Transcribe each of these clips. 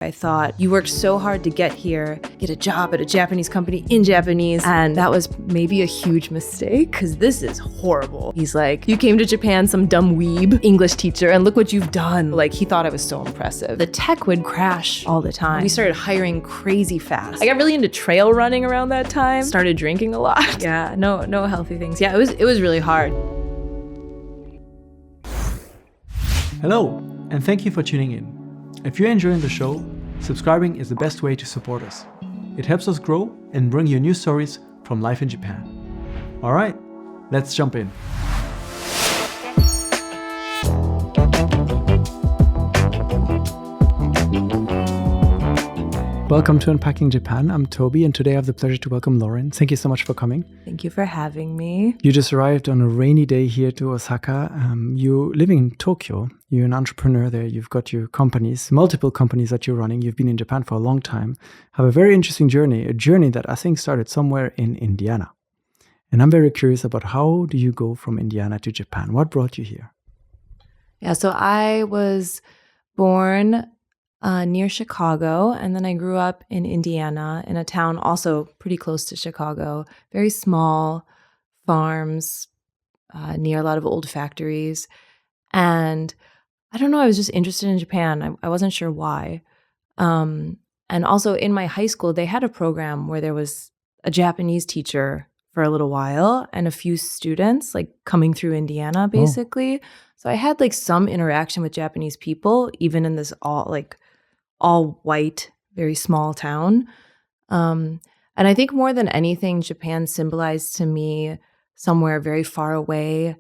I thought, you worked so hard to get here, get a job at a Japanese company in Japanese, and that was maybe a huge mistake, because this is horrible. He's like, you came to Japan, some dumb weeb English teacher, and look what you've done. Like, he thought I was so impressive. The tech would crash all the time. We started hiring crazy fast. I got really into trail running around that time, started drinking a lot. Yeah, no healthy things. Yeah, it was really hard. Hello, and thank you for tuning in. If you're enjoying the show, subscribing is the best way to support us. It helps us grow and bring you new stories from life in Japan. All right, let's jump in. Welcome to Unpacking Japan. I'm Toby, and today I have the pleasure to welcome Lauren. Thank you so much for coming. Thank you for having me. You just arrived on a rainy day here to Osaka. You're living in Tokyo. You're an entrepreneur there. You've got your companies, multiple companies that you're running. You've been in Japan for a long time. Have a very interesting journey, a journey that I think started somewhere in Indiana. And I'm very curious about how do you go from Indiana to Japan? What brought you here? Yeah, so I was born near Chicago, and then I grew up in Indiana in a town also pretty close to Chicago, very small farms near a lot of old factories. And I don't know, I was just interested in Japan. I wasn't sure why. And also in my high school, they had a program where there was a Japanese teacher for a little while and a few students like coming through Indiana, basically. Oh. So I had like some interaction with Japanese people, even in this all white, very small town. And I think more than anything, Japan symbolized to me somewhere very far away,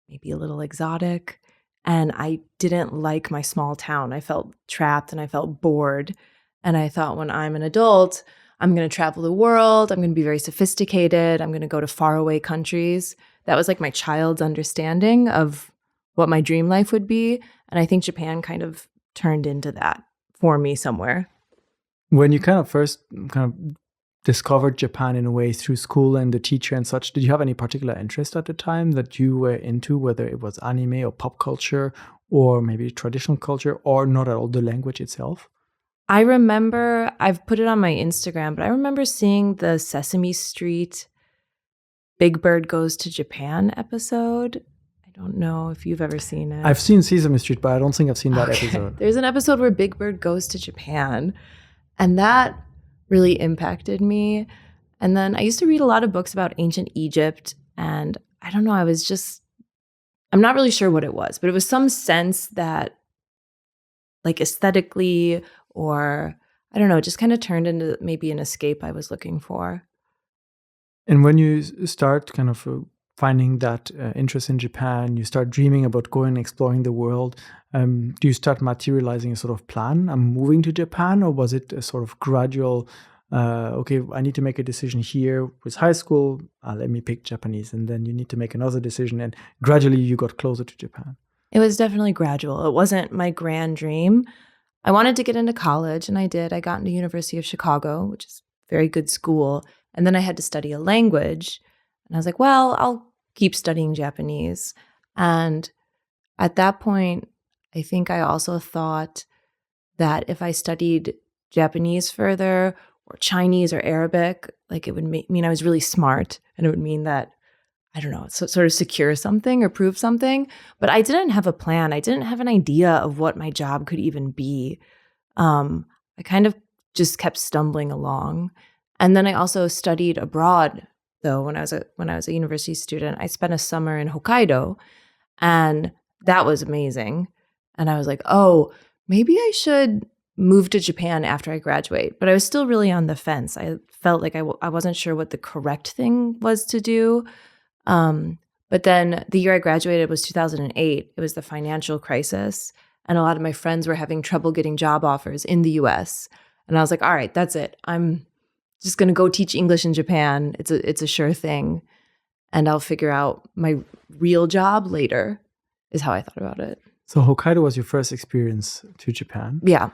maybe a little exotic. And I didn't like my small town. I felt trapped and I felt bored. And I thought, when I'm an adult, I'm going to travel the world. I'm going to be very sophisticated. I'm going to go to faraway countries. That was like my child's understanding of what my dream life would be. And I think Japan kind of turned into that for me somewhere. When you first discovered Japan in a way through school and the teacher and such, did you have any particular interest at the time that you were into, whether it was anime or pop culture or maybe traditional culture, or not at all the language itself? I remember, I've put it on my Instagram, but I remember seeing the Sesame Street Big Bird Goes to Japan episode. I don't know if you've ever seen it. I've seen Sesame Street, but I don't think I've seen that episode. There's an episode where Big Bird goes to Japan, and that really impacted me. And then I used to read a lot of books about ancient Egypt, and I don't know, I'm not really sure what it was, but it was some sense that like aesthetically, or I don't know, it just kind of turned into maybe an escape I was looking for. And when you start finding that interest in Japan, you start dreaming about going and exploring the world. Do you start materializing a sort of plan? I'm moving to Japan, or was it a sort of gradual, okay, I need to make a decision here with high school, let me pick Japanese, and then you need to make another decision, and gradually you got closer to Japan? It was definitely gradual. It wasn't my grand dream. I wanted to get into college, and I did. I got into University of Chicago, which is a very good school, and then I had to study a language. And I was like, well, I'll keep studying Japanese. And at that point, I think I also thought that if I studied Japanese further, or Chinese or Arabic, like it would mean I was really smart, and it would mean that, I don't know, sort of secure something or prove something. But I didn't have a plan. I didn't have an idea of what my job could even be. I kind of just kept stumbling along. And then I also studied abroad. Though when I was a university student, I spent a summer in Hokkaido, and that was amazing. And I was like, oh, maybe I should move to Japan after I graduate. But I was still really on the fence. I felt like I wasn't sure what the correct thing was to do. But then the year I graduated was 2008. It was the financial crisis, and a lot of my friends were having trouble getting job offers in the US. And I was like, all right, that's it. I'm just going to go teach English in Japan. It's a sure thing. And I'll figure out my real job later, is how I thought about it. So Hokkaido was your first experience to Japan. Yeah.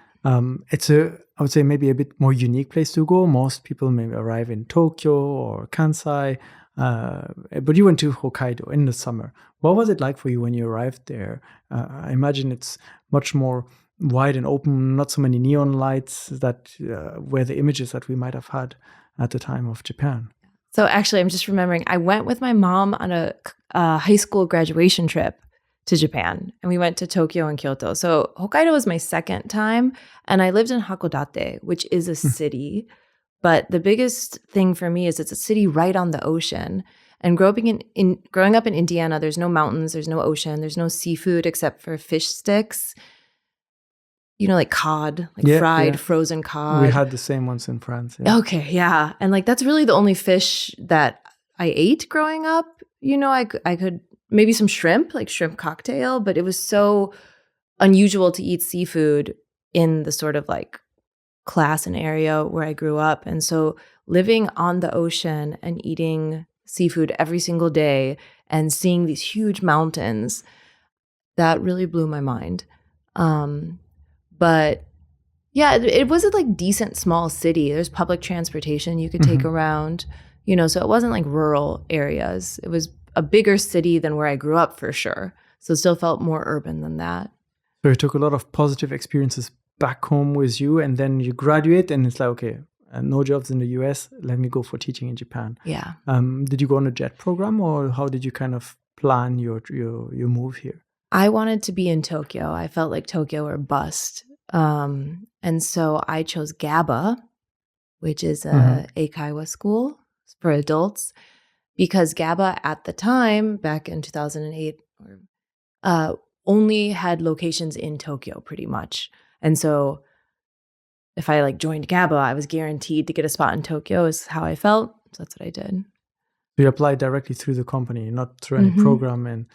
It's I would say maybe a bit more unique place to go. Most people maybe arrive in Tokyo or Kansai, but you went to Hokkaido in the summer. What was it like for you when you arrived there? I imagine it's much more wide and open, not so many neon lights that were the images that we might have had at the time of Japan. So actually, I'm just remembering, I went with my mom on a high school graduation trip to Japan, and we went to Tokyo and Kyoto. So Hokkaido was my second time, and I lived in Hakodate, which is a city. But the biggest thing for me is it's a city right on the ocean. And growing up in Indiana, there's no mountains, there's no ocean, there's no seafood except for fish sticks. You know, like cod, like fried, frozen cod. We had the same ones in France. Yeah. Okay, yeah. And like that's really the only fish that I ate growing up. You know, I could maybe some shrimp, like shrimp cocktail, but it was so unusual to eat seafood in the sort of like class and area where I grew up. And so living on the ocean and eating seafood every single day and seeing these huge mountains, that really blew my mind. But yeah, it was a like decent small city. There's public transportation you could take around, you know, so it wasn't like rural areas. It was a bigger city than where I grew up for sure. So it still felt more urban than that. So you took a lot of positive experiences back home with you, and then you graduate and it's like, okay, no jobs in the US, let me go for teaching in Japan. Yeah. Did you go on a JET program, or how did you kind of plan your move here? I wanted to be in Tokyo. I felt like Tokyo or bust. And so I chose GABA, which is a Eikaiwa school for adults, because GABA at the time, back in 2008, only had locations in Tokyo pretty much. And so if I like joined GABA, I was guaranteed to get a spot in Tokyo is how I felt. So that's what I did. So you applied directly through the company, not through any program. And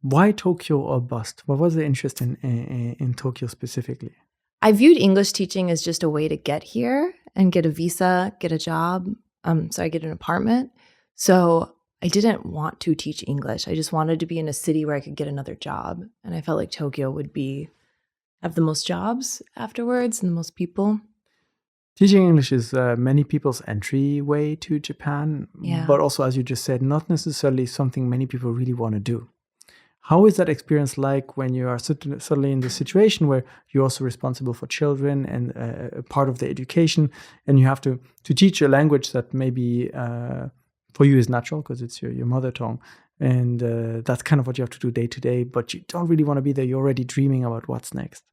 why Tokyo or bust? What was the interest in Tokyo specifically? I viewed English teaching as just a way to get here and get a visa, get a job. So I get an apartment. So I didn't want to teach English. I just wanted to be in a city where I could get another job. And I felt like Tokyo would have the most jobs afterwards and the most people. Teaching English is many people's entryway to Japan, but also, as you just said, not necessarily something many people really want to do. How is that experience like when you are suddenly in the situation where you're also responsible for children and a part of their education, and you have to teach a language that maybe for you is natural because it's your mother tongue, and that's kind of what you have to do day to day, but you don't really want to be there. You're already dreaming about what's next.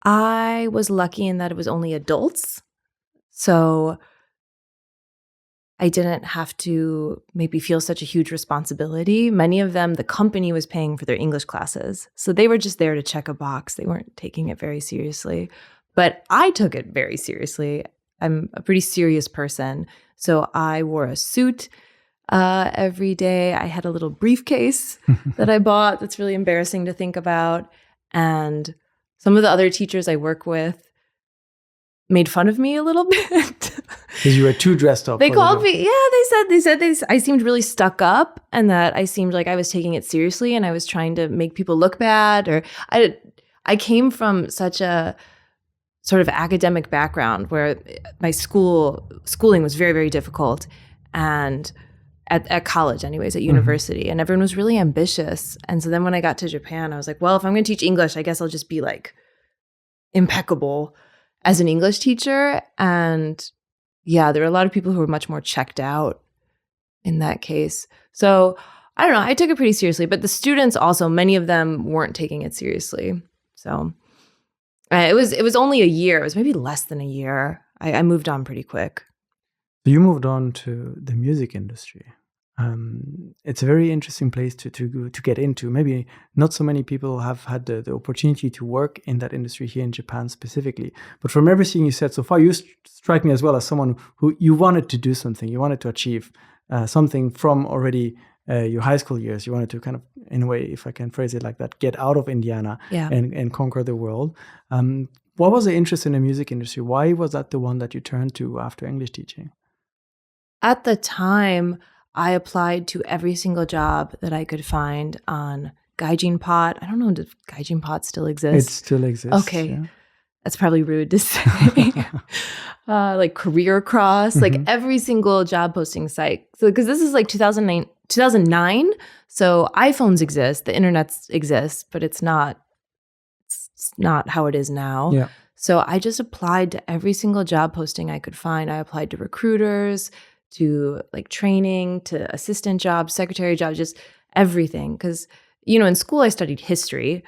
I was lucky in that it was only adults. So I didn't have to maybe feel such a huge responsibility. Many of them, the company was paying for their English classes. So they were just there to check a box. They weren't taking it very seriously. But I took it very seriously. I'm a pretty serious person. So I wore a suit every day. I had a little briefcase that I bought that's really embarrassing to think about. And some of the other teachers I work with made fun of me a little bit. Because you were too dressed up. They called me. Yeah, they said I seemed really stuck up and that I seemed like I was taking it seriously and I was trying to make people look bad. Or I came from such a sort of academic background where my schooling was very, very difficult. And at college anyways, at university. And everyone was really ambitious. And so then when I got to Japan, I was like, well, if I'm going to teach English, I guess I'll just be like impeccable as an English teacher. And yeah, there were a lot of people who were much more checked out in that case. So I don't know, I took it pretty seriously, but the students also, many of them weren't taking it seriously. So it was only a year. It was maybe less than a year. I moved on pretty quick. So you moved on to the music industry. It's a very interesting place to get into. Maybe not so many people have had the opportunity to work in that industry here in Japan specifically. But from everything you said so far, you strike me as well as someone who you wanted to do something. You wanted to achieve something from already your high school years. You wanted to kind of, in a way, if I can phrase it like that, get out of Indiana and conquer the world. What was the interest in the music industry? Why was that the one that you turned to after English teaching? At the time, I applied to every single job that I could find on Gaijin Pot. I don't know if Gaijin Pot still exists. It still exists. Okay. Yeah. That's probably rude to say. Like Career Cross, like every single job posting site. So because this is like 2009. So iPhones exist, the internet exists, but it's It's not how it is now. Yeah. So I just applied to every single job posting I could find. I applied to recruiters, to like training, to assistant jobs, secretary jobs, just everything. Because, in school I studied history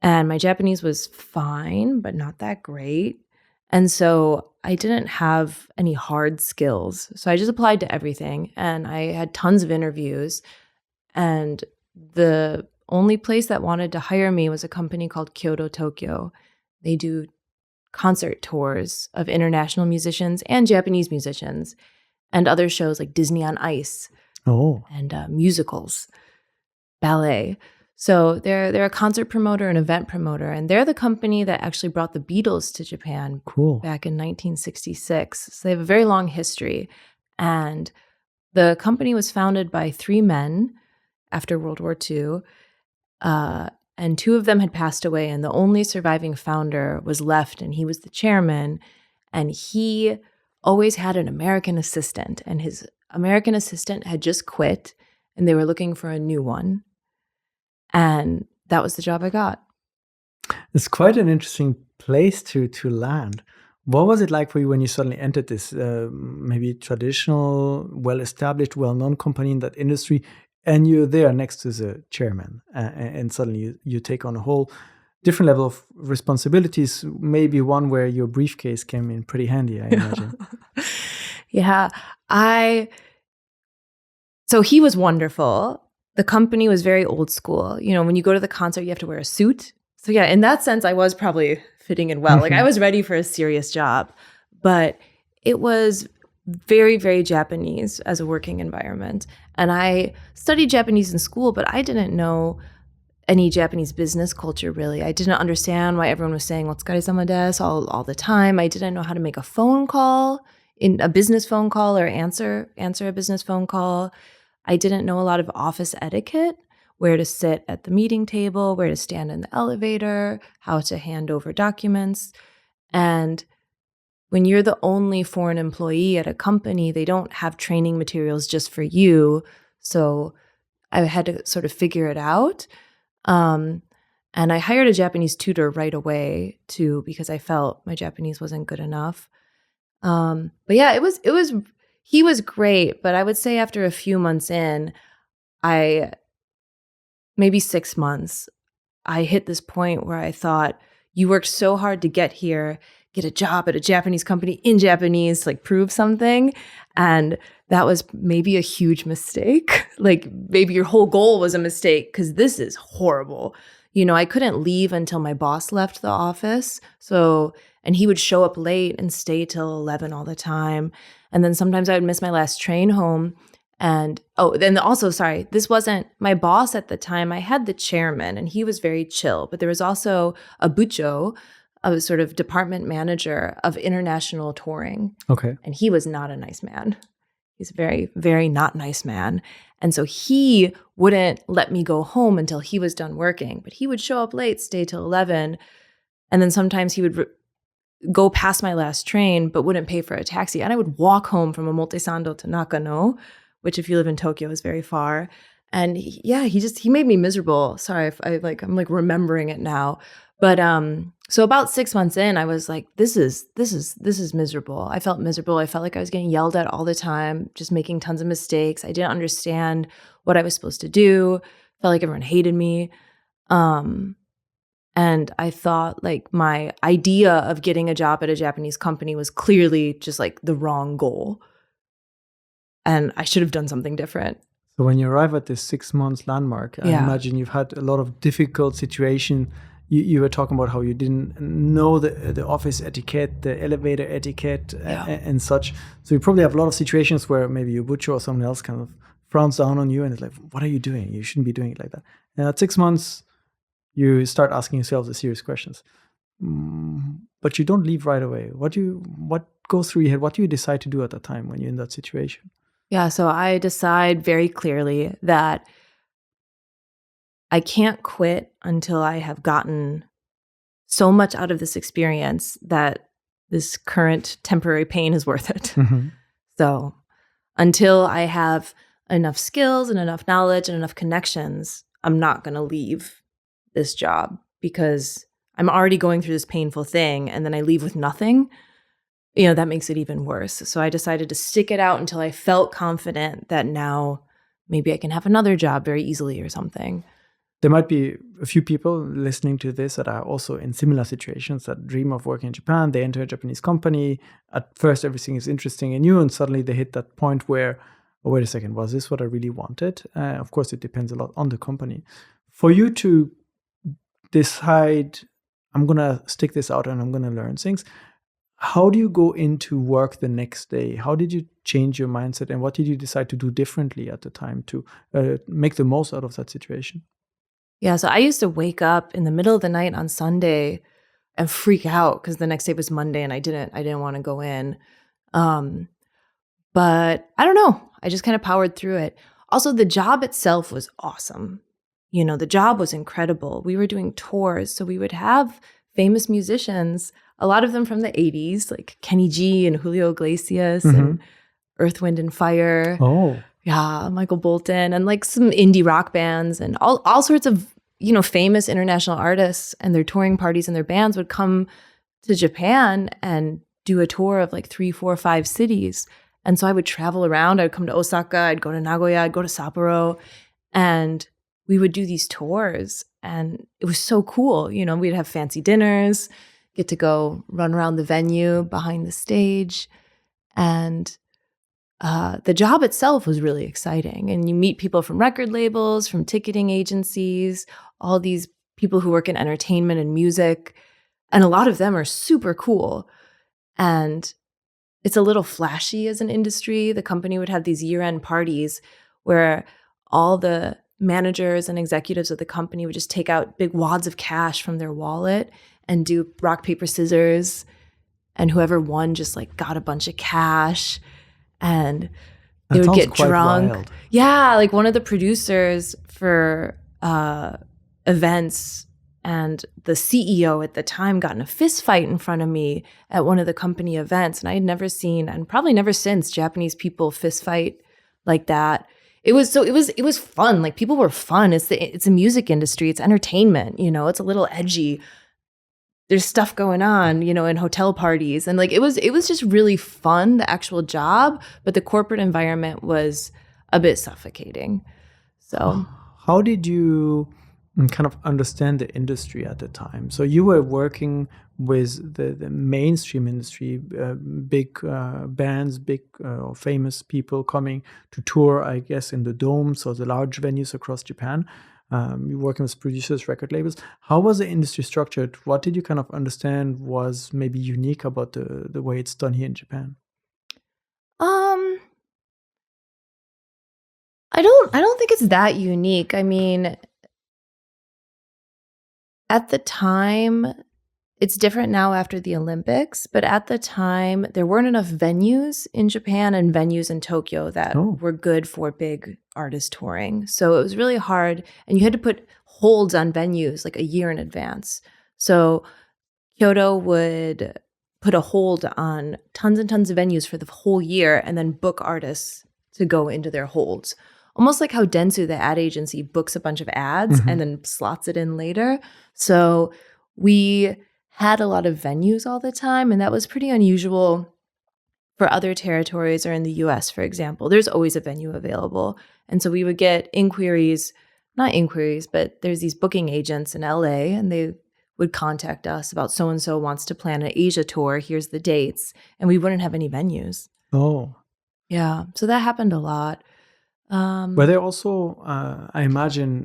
and my Japanese was fine, but not that great. And so I didn't have any hard skills. So I just applied to everything and I had tons of interviews. And the only place that wanted to hire me was a company called Kyoto Tokyo. They do concert tours of international musicians and Japanese musicians and other shows like Disney on Ice and musicals, ballet. So they're a concert promoter and event promoter, and they're the company that actually brought the Beatles to Japan back in 1966. So they have a very long history. And the company was founded by 3 men after World War II. And 2 of them had passed away, and the only surviving founder was left, and he was the chairman. And he always had an American assistant, and his American assistant had just quit, and they were looking for a new one. And that was the job I got. It's quite an interesting place to land. What was it like for you when you suddenly entered this maybe traditional, well-established, well-known company in that industry, and you're there next to the chairman, and suddenly you take on a whole different level of responsibilities, maybe one where your briefcase came in pretty handy, I imagine. Yeah. So he was wonderful. The company was very old school. When you go to the concert, you have to wear a suit. So yeah, in that sense, I was probably fitting in well. Like I was ready for a serious job, but it was very, very Japanese as a working environment. And I studied Japanese in school, but I didn't know any Japanese business culture, really. I didn't understand why everyone was saying "Otsukaresama desu" all the time. I didn't know how to make a phone call, in a business phone call, or answer a business phone call. I didn't know a lot of office etiquette, where to sit at the meeting table, where to stand in the elevator, how to hand over documents. And when you're the only foreign employee at a company, they don't have training materials just for you. So I had to sort of figure it out. And I hired a Japanese tutor right away too, because I felt my Japanese wasn't good enough. But yeah, he was great. But I would say after a few months in, maybe 6 months, I hit this point where I thought, you worked so hard to get here, get a job at a Japanese company in Japanese, like prove something. And that was maybe a huge mistake. Like maybe your whole goal was a mistake, because this is horrible. I couldn't leave until my boss left the office. And he would show up late and stay till 11 all the time. And then sometimes I would miss my last train home. And then also, sorry, this wasn't my boss at the time. I had the chairman and he was very chill, but there was also a bucho, a sort of department manager of international touring. Okay. And he was not a nice man. He's a very, very not nice man. And so he wouldn't let me go home until he was done working, but he would show up late, stay till 11. And then sometimes he would go past my last train, but wouldn't pay for a taxi. And I would walk home from Omotesando to Nakano, which if you live in Tokyo is very far. And he made me miserable. Sorry, I'm remembering it now. But so about 6 months in, I was like, this is miserable. I felt miserable. I felt like I was getting yelled at all the time, just making tons of mistakes. I didn't understand what I was supposed to do. Felt like everyone hated me. And I thought like my idea of getting a job at a Japanese company was clearly just like the wrong goal. And I should have done something different. So when you arrive at this 6 months landmark, I imagine you've had a lot of difficult situation. You were talking about how you didn't know the office etiquette, the elevator etiquette, and such. So you probably have a lot of situations where maybe your butcher or someone else kind of frowns down on you and is like, what are you doing? You shouldn't be doing it like that. And at 6 months, you start asking yourself the serious questions. But you don't leave right away. What goes through your head? What do you decide to do at that time when you're in that situation? Yeah, so I decide very clearly that I can't quit until I have gotten so much out of this experience that this current temporary pain is worth it. Mm-hmm. So until I have enough skills and enough knowledge and enough connections, I'm not going to leave this job because I'm already going through this painful thing and then I leave with nothing, that makes it even worse. So I decided to stick it out until I felt confident that now maybe I can have another job very easily or something. There might be a few people listening to this that are also in similar situations, that dream of working in Japan. They enter a Japanese company. At first, everything is interesting and new, and suddenly they hit that point where, oh, wait a second, was this what I really wanted? Of course, it depends a lot on the company. For you to decide, I'm going to stick this out and I'm going to learn things, how do you go into work the next day? How did you change your mindset, and what did you decide to do differently at the time to make the most out of that situation? Yeah, so I used to wake up in the middle of the night on Sunday and freak out because the next day was Monday and I didn't want to go in. But I don't know. I just kind of powered through it. Also, the job itself was awesome. The job was incredible. We were doing tours, so we would have famous musicians, a lot of them from the 80s, like Kenny G and Julio Iglesias and Earth, Wind and Fire. Oh. Yeah, Michael Bolton, and like some indie rock bands and all sorts of, famous international artists, and their touring parties and their bands would come to Japan and do a tour of like 3, 4, 5 cities. And so I would travel around. I would come to Osaka, I'd go to Nagoya, I'd go to Sapporo, and we would do these tours. And it was so cool. We'd have fancy dinners, get to go run around the venue behind the stage. And the job itself was really exciting. And you meet people from record labels, from ticketing agencies, all these people who work in entertainment and music. And a lot of them are super cool. And it's a little flashy as an industry. The company would have these year-end parties where all the managers and executives of the company would just take out big wads of cash from their wallet and do rock, paper, scissors. And whoever won just like got a bunch of cash. And they would get drunk. Wild. Yeah, like one of the producers for events and the CEO at the time got in a fist fight in front of me at one of the company events. And I had never seen, and probably never since, Japanese people fist fight like that. It was fun. Like, people were fun. It's a music industry. It's entertainment. It's a little edgy. There's stuff going on, in hotel parties. And like, it was just really fun, the actual job, but the corporate environment was a bit suffocating. So how did you kind of understand the industry at the time? So you were working with the mainstream industry, big bands, big famous people coming to tour, I guess, in the domes or the large venues across Japan. You're working with producers, record labels. How was the industry structured? What did you kind of understand was maybe unique about the way it's done here in Japan? I don't think it's that unique. I mean, at the time, it's different now after the Olympics, but at the time, there weren't enough venues in Japan and venues in Tokyo that were good for big artist touring. So it was really hard, and you had to put holds on venues like a year in advance. So Kyoto would put a hold on tons and tons of venues for the whole year and then book artists to go into their holds. Almost like how Dentsu, the ad agency, books a bunch of ads and then slots it in later. So we had a lot of venues all the time, and that was pretty unusual for other territories or in the US, for example. There's always a venue available. And so we would get not inquiries, but there's these booking agents in LA, and they would contact us about so-and-so wants to plan an Asia tour. Here's the dates. And we wouldn't have any venues. Oh. Yeah. So that happened a lot. Were there also, I imagine,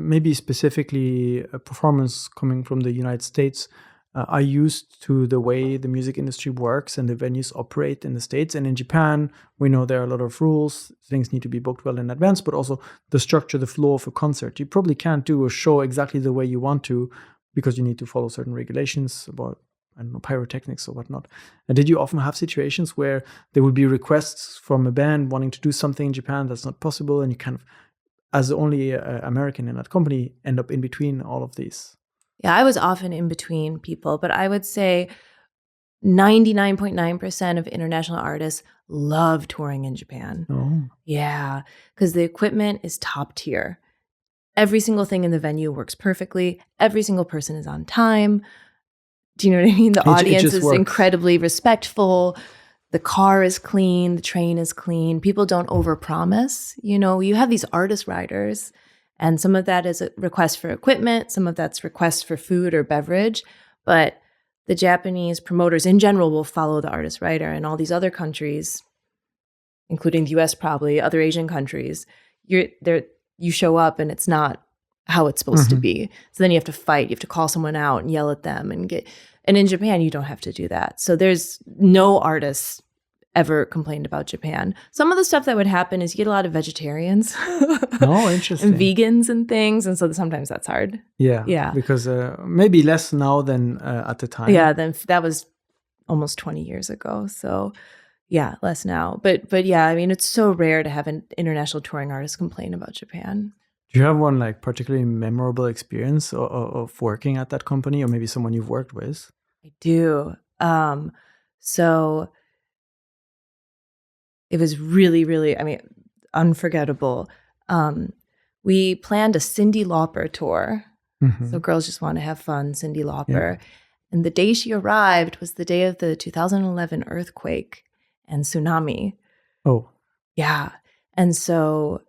maybe specifically a performance coming from the United States, are used to the way the music industry works and the venues operate in the States. And in Japan, we know there are a lot of rules. Things need to be booked well in advance, but also the structure, the flow of a concert. You probably can't do a show exactly the way you want to because you need to follow certain regulations about, I don't know, pyrotechnics or whatnot. And did you often have situations where there would be requests from a band wanting to do something in Japan that's not possible, and you kind of, as the only American in that company, end up in between all of these? Yeah, I was often in between people, but I would say 99.9% of international artists love touring in Japan. Oh. Yeah, because the equipment is top tier. Every single thing in the venue works perfectly. Every single person is on time. Do you know what I mean? The audience is incredibly respectful. The car is clean. The train is clean. People don't overpromise. You know, you have these artist riders, and some of that is a request for equipment. Some of that's request for food or beverage. But the Japanese promoters in general will follow the artist rider. And all these other countries, including the US probably, other Asian countries, you show up and it's not how it's supposed to be. So then you have to fight. You have to call someone out and yell at them and in Japan, you don't have to do that. So there's no artists ever complained about Japan. Some of the stuff that would happen is you get a lot of vegetarians. Oh, interesting. And vegans and things. And so sometimes that's hard. Yeah. Yeah. Because maybe less now than at the time. Yeah. Then that was almost 20 years ago. So yeah, less now. But yeah, I mean, it's so rare to have an international touring artist complain about Japan. Do you have one like particularly memorable experience of working at that company, or maybe someone you've worked with? I do. So it was really, really, I mean, unforgettable. We planned a Cyndi Lauper tour. So girls just want to have fun, Cyndi Lauper. Yeah. And the day she arrived was the day of the 2011 earthquake and tsunami. Oh. Yeah. And so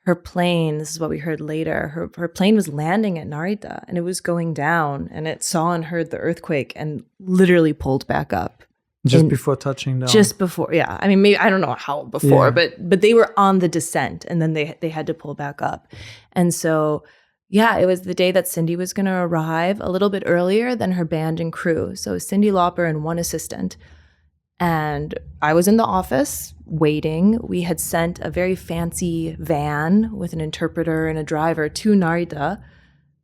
her plane, this is what we heard later, her plane was landing at Narita and it was going down and it saw and heard the earthquake and literally pulled back up. Just before touching down? Just before, yeah. I mean, maybe, I don't know how before, but they were on the descent and then they had to pull back up. And so, yeah, it was the day that Cyndi was going to arrive a little bit earlier than her band and crew. So Cyndi Lauper and one assistant. And I was in the office waiting. We had sent a very fancy van with an interpreter and a driver to Narita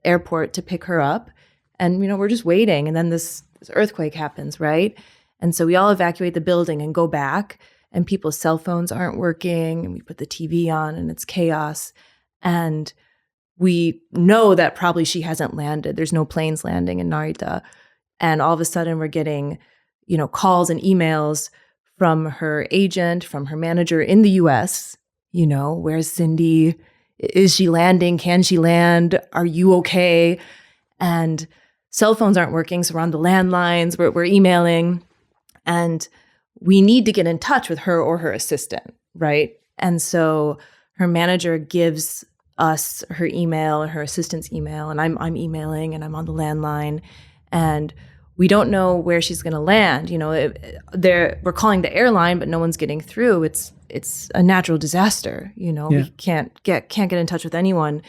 airport to pick her up. And, you know, we're just waiting. And then this earthquake happens, right? And so we all evacuate the building and go back. And people's cell phones aren't working. And we put the TV on and it's chaos. And we know that probably she hasn't landed. There's no planes landing in Narita. And all of a sudden we're getting, you know, calls and emails from her agent, from her manager in the US, you know, where's Cyndi? Is she landing? Can she land? Are you okay? And cell phones aren't working, so we're on the landlines, we're emailing, and we need to get in touch with her or her assistant, right? And so her manager gives us her email, her assistant's email, and I'm emailing and I'm on the landline, and we don't know where she's going to land. You know, we're calling the airline, but no one's getting through. It's a natural disaster. You know, we can't get in touch with anyone.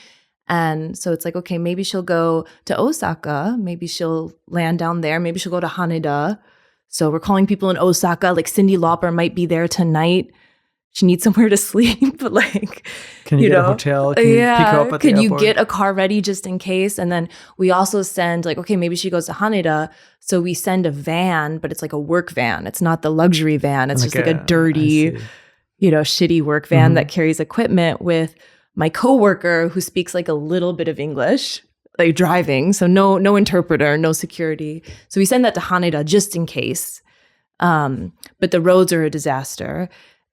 And so it's like, okay, maybe she'll go to Osaka. Maybe she'll land down there. Maybe she'll go to Haneda. So we're calling people in Osaka. Like Cyndi Lauper might be there tonight. She needs somewhere to sleep. But like, can you get a hotel? Can you pick her up at the airport? Could you get a car ready just in case? And then we also send like, okay, maybe she goes to Haneda. So we send a van, but it's like a work van. It's not the luxury van. It's like just like a dirty, you know, shitty work van that carries equipment with my coworker who speaks like a little bit of English, like driving. So no interpreter, no security. So we send that to Haneda just in case. But the roads are a disaster.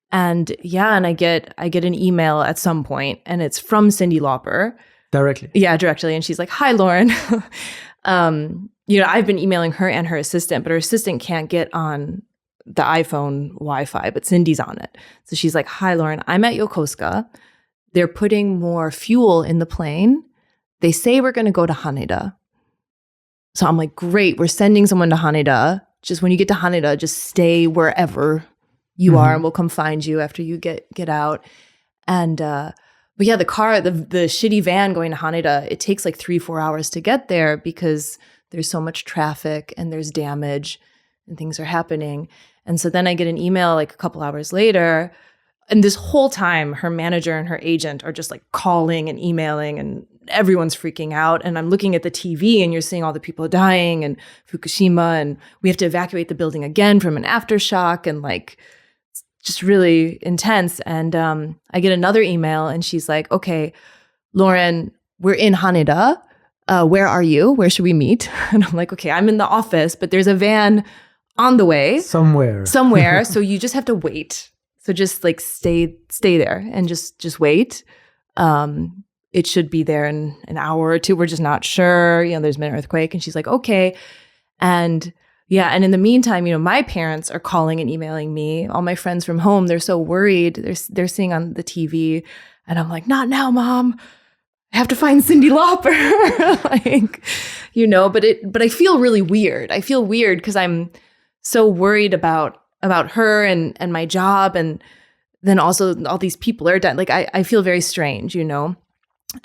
And and I get an email at some point and it's from Cyndi Lauper. Directly. Yeah, directly. And she's like, "Hi, Lauren." You know, I've been emailing her and her assistant, but her assistant can't get on the iPhone Wi-Fi, but Cyndi's on it. So she's like, "Hi, Lauren, I'm at Yokosuka. They're putting more fuel in the plane. They say we're going to go to Haneda." So I'm like, "Great, we're sending someone to Haneda. Just when you get to Haneda, just stay wherever you are and we'll come find you after you get out." And but yeah, the shitty van going to Haneda, it takes like 3-4 hours to get there because there's so much traffic and there's damage and things are happening. And so then I get an email like a couple hours later, and this whole time her manager and her agent are just like calling and emailing and everyone's freaking out. And I'm looking at the TV and you're seeing all the people dying and Fukushima, and we have to evacuate the building again from an aftershock, and like just really intense. And I get another email and she's like, "Okay, Lauren, we're in Haneda. Where are you? Where should we meet?" And I'm like, "Okay, I'm in the office, but there's a van on the way. Somewhere. So you just have to wait. So just like stay there and just wait. it should be there in an hour or two. We're just not sure. There's been an earthquake. And she's like, okay. And yeah. And in the meantime, my parents are calling and emailing me. All my friends from home, they're so worried. They're seeing on the TV. And I'm like, not now, Mom. I have to find Cyndi Lauper. But I feel really weird. I feel weird because I'm so worried about her and my job. And then also all these people are done. Like I feel very strange, and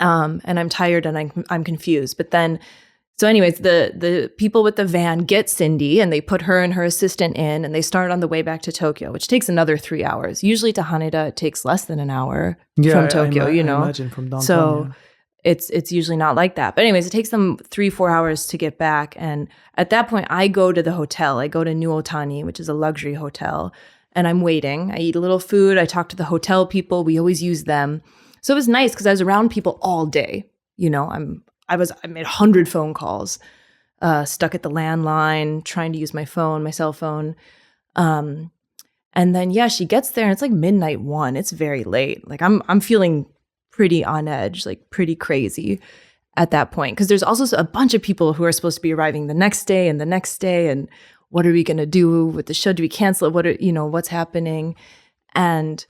I'm tired and I'm confused. But then, so anyways, the people with the van get Cyndi and they put her and her assistant in and they start on the way back to Tokyo, which takes another 3 hours. Usually to Haneda, it takes less than an hour from Tokyo, I imagine from downtown. So it's usually not like that. But anyways, it takes them 3-4 hours to get back. And at that point, I go to the hotel. I go to New Otani, which is a luxury hotel. And I'm waiting. I eat a little food. I talk to the hotel people. We always use them. So it was nice because I was around people all day. I made 100 phone calls, stuck at the landline, trying to use my cell phone. And then, she gets there and it's like midnight 1. It's very late. Like I'm feeling pretty on edge, like pretty crazy at that point. Because there's also a bunch of people who are supposed to be arriving the next day and the next day. And what are we going to do with the show? Do we cancel it? What's happening? And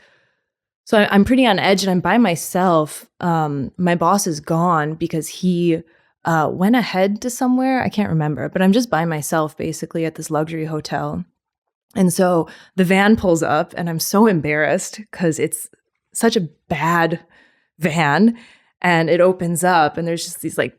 so I'm pretty on edge and I'm by myself. My boss is gone because he went ahead to somewhere. I can't remember, but I'm just by myself basically at this luxury hotel. And so the van pulls up and I'm so embarrassed because it's such a bad van, and it opens up and there's just these like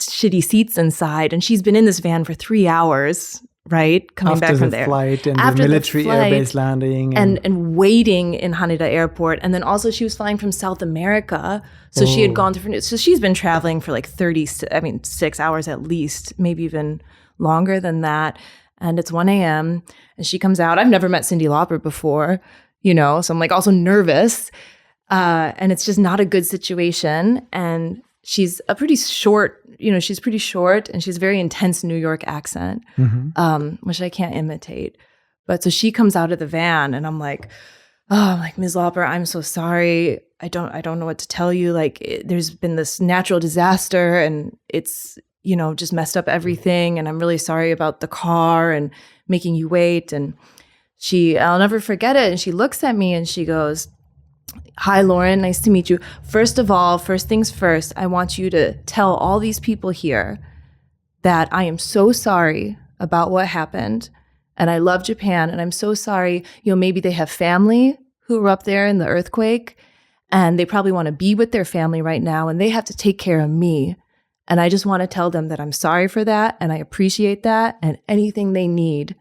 shitty seats inside. And she's been in this van for 3 hours. Right? Coming back from there. After the military airbase landing. And waiting in Haneda Airport. And then also she was flying from South America. So she had gone through, so she's been traveling for like 6 hours at least, maybe even longer than that. And it's 1 a.m. and she comes out. I've never met Cyndi Lauper before, so I'm like also nervous. And it's just not a good situation. And she's a pretty short, she's pretty short and she's a very intense New York accent, which I can't imitate. But so she comes out of the van and I'm like, Ms. Lauper, I'm so sorry. I don't know what to tell you. Like there's been this natural disaster and it's, just messed up everything. And I'm really sorry about the car and making you wait. And I'll never forget it. And she looks at me and she goes, "Hi, Lauren. Nice to meet you. First of all, first things first, I want you to tell all these people here that I am so sorry about what happened. And I love Japan. And I'm so sorry. Maybe they have family who were up there in the earthquake and they probably want to be with their family right now and they have to take care of me. And I just want to tell them that I'm sorry for that. And I appreciate that. And anything they need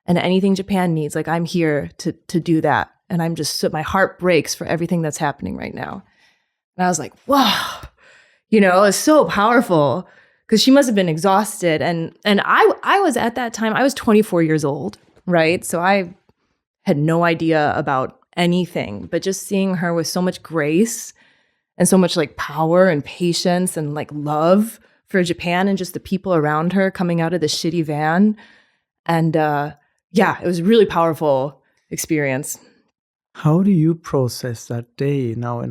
and anything Japan needs, like I'm here to do that. And I'm just, my heart breaks for everything that's happening right now." And I was like, wow, it's so powerful because she must have been exhausted. And I was at that time, I was 24 years old, right? So I had no idea about anything, but just seeing her with so much grace and so much like power and patience and like love for Japan and just the people around her coming out of this shitty van. And it was a really powerful experience. How do you process that day now, in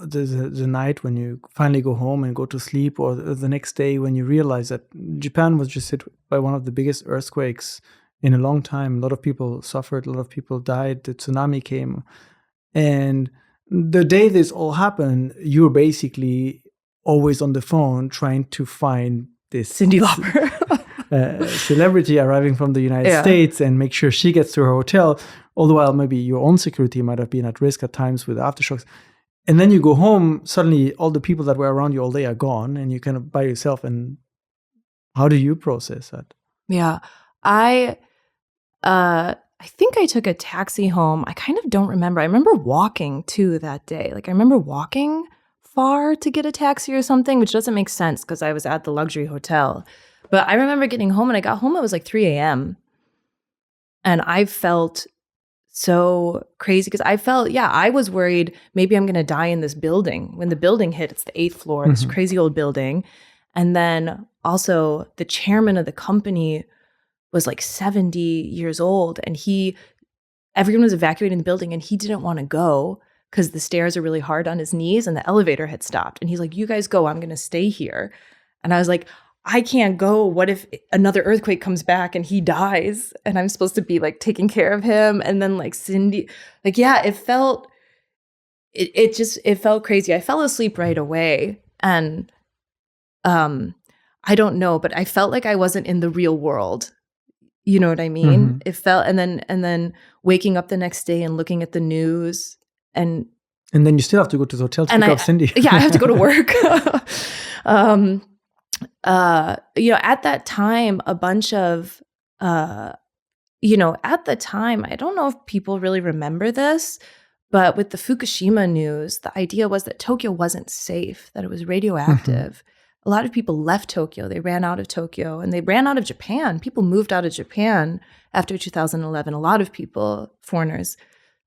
the night when you finally go home and go to sleep, or the next day when you realize that Japan was just hit by one of the biggest earthquakes in a long time? A lot of people suffered, a lot of people died, the tsunami came. And the day this all happened, you were basically always on the phone trying to find this Cyndi Lauper. Celebrity arriving from the United States and make sure she gets to her hotel. All the while, maybe your own security might have been at risk at times with aftershocks. And then you go home, suddenly all the people that were around you all day are gone and you're kind of by yourself. And how do you process that? Yeah. I think I took a taxi home. I kind of don't remember. I remember walking too that day. Like I remember walking far to get a taxi or something, which doesn't make sense because I was at the luxury hotel. But I remember getting home and I got home, it was like 3 a.m. And I felt so crazy because I was worried maybe I'm going to die in this building. When the building hit, it's the 8th floor, this crazy old building. And then also the chairman of the company was like 70 years old and everyone was evacuating the building and he didn't want to go because the stairs are really hard on his knees and the elevator had stopped. And he's like, you guys go, I'm going to stay here. And I was like, I can't go. What if another earthquake comes back and he dies? And I'm supposed to be like taking care of him. And then like Cyndi, like, yeah, it felt crazy. I fell asleep right away. And I don't know, but I felt like I wasn't in the real world. You know what I mean? It felt, and then waking up the next day and looking at the news and then you still have to go to the hotel to pick up Cyndi. Yeah, I have to go to work. At that time, a bunch of, at the time, I don't know if people really remember this, but with the Fukushima news, the idea was that Tokyo wasn't safe, that it was radioactive. A lot of people left Tokyo. They ran out of Tokyo and they ran out of Japan. People moved out of Japan after 2011. A lot of people, foreigners,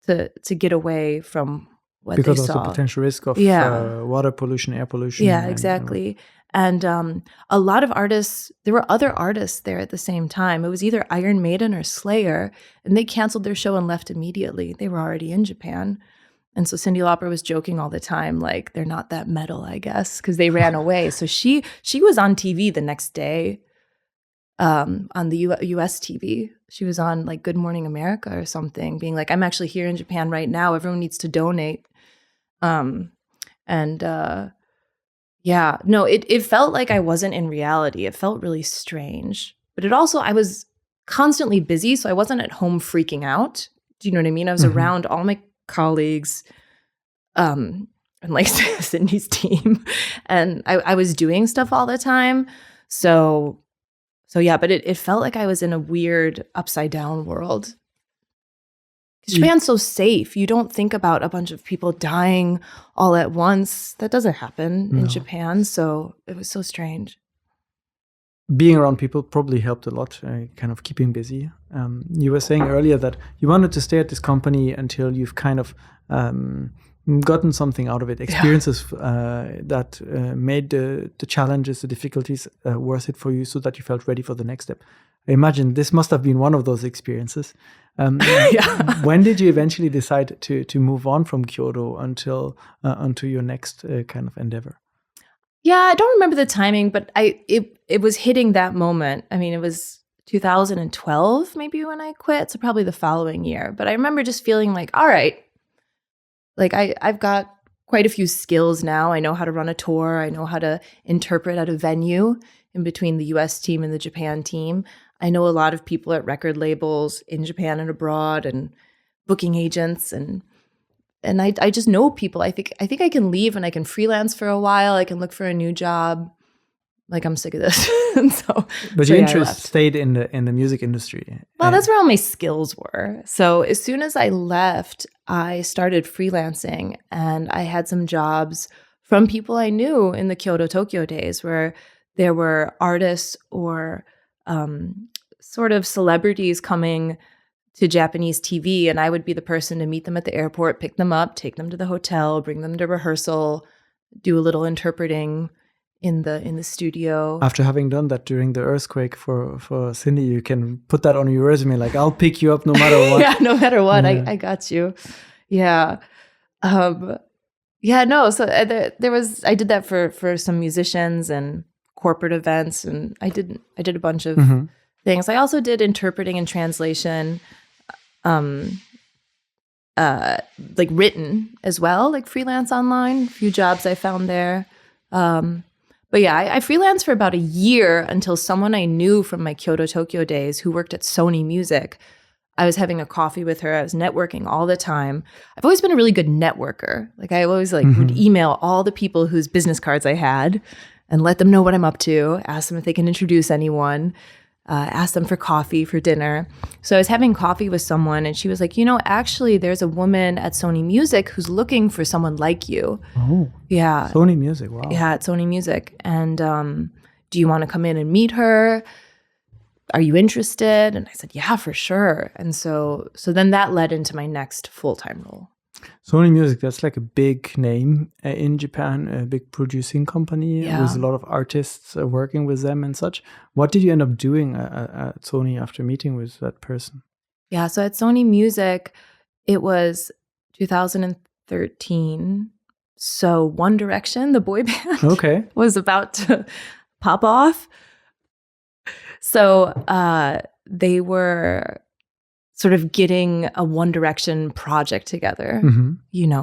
to get away from what because they saw. Because of the potential risk of water pollution, air pollution. Yeah, exactly. And a lot of artists, there were other artists there at the same time. It was either Iron Maiden or Slayer, and they canceled their show and left immediately. They were already in Japan. And so Cyndi Lauper was joking all the time, like, they're not that metal, I guess, because they ran away. So she was on TV the next day, on the US TV. She was on like Good Morning America or something, being like, I'm actually here in Japan right now. Everyone needs to donate. It felt like I wasn't in reality. It felt really strange. But I was constantly busy, so I wasn't at home freaking out. Do you know what I mean? I was around all my colleagues, and like Cyndi's team, and I was doing stuff all the time. So yeah, but it felt like I was in a weird upside down world. Japan's so safe. You don't think about a bunch of people dying all at once. That doesn't happen in Japan. So it was so strange. Being around people probably helped a lot, kind of keeping busy. You were saying earlier that you wanted to stay at this company until you've kind of gotten something out of it, experiences that made the challenges, the difficulties worth it for you so that you felt ready for the next step. I imagine this must have been one of those experiences. When did you eventually decide to move on from Kyoto until your next kind of endeavor? Yeah, I don't remember the timing, but it was hitting that moment. I mean, it was 2012 maybe when I quit, so probably the following year. But I remember just feeling like, all right, like I've got quite a few skills now. I know how to run a tour. I know how to interpret at a venue in between the US team and the Japan team. I know a lot of people at record labels in Japan and abroad and booking agents and I just know people. I think I can leave and I can freelance for a while. I can look for a new job. Like, I'm sick of this. But your interest stayed in the music industry. Well, that's where all my skills were. So as soon as I left, I started freelancing and I had some jobs from people I knew in the Kyoto, Tokyo days where there were artists or sort of celebrities coming to Japanese TV, and I would be the person to meet them at the airport, pick them up, take them to the hotel, bring them to rehearsal, do a little interpreting in the studio. After having done that during the earthquake for Cyndi, you can put that on your resume, like, I'll pick you up no matter what. Yeah, no matter what, yeah. I got you. Yeah. So I did that for some musicians and corporate events, and I did a bunch of things. I also did interpreting and translation, like written as well, like freelance online, a few jobs I found there. But yeah, I freelanced for about a year until someone I knew from my Kyoto, Tokyo days who worked at Sony Music. I was having a coffee with her. I was networking all the time. I've always been a really good networker. Like, I always would email all the people whose business cards I had and let them know what I'm up to, ask them if they can introduce anyone. Asked them for coffee for dinner. So I was having coffee with someone and she was like, actually there's a woman at Sony Music who's looking for someone like you. Oh, yeah. Sony Music, wow. Yeah, at Sony Music. And do you want to come in and meet her? Are you interested? And I said, yeah, for sure. And so then that led into my next full-time role. Sony Music, that's like a big name in Japan, a big producing company with a lot of artists working with them and such. What did you end up doing at Sony after meeting with that person? Yeah, so at Sony Music, it was 2000 13. So One Direction, the boy band, Okay. was about to pop off. So they were sort of getting a One Direction project together,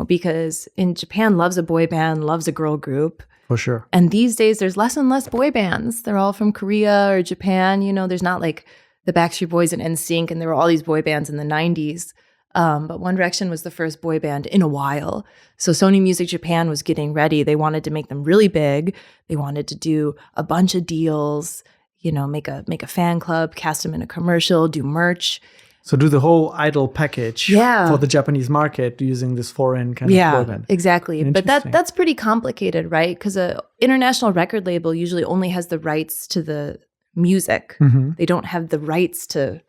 because in Japan loves a boy band, loves a girl group. For sure. And these days there's less and less boy bands. They're all from Korea or Japan. There's not like the Backstreet Boys and NSYNC, and there were all these boy bands in the 90s. But One Direction was the first boy band in a while. So Sony Music Japan was getting ready. They wanted to make them really big. They wanted to do a bunch of deals, make a fan club, cast them in a commercial, do merch. So do the whole idol package for the Japanese market using this foreign kind of boy band. Exactly. But that's pretty complicated, right? Because an international record label usually only has the rights to the music. They don't have the rights to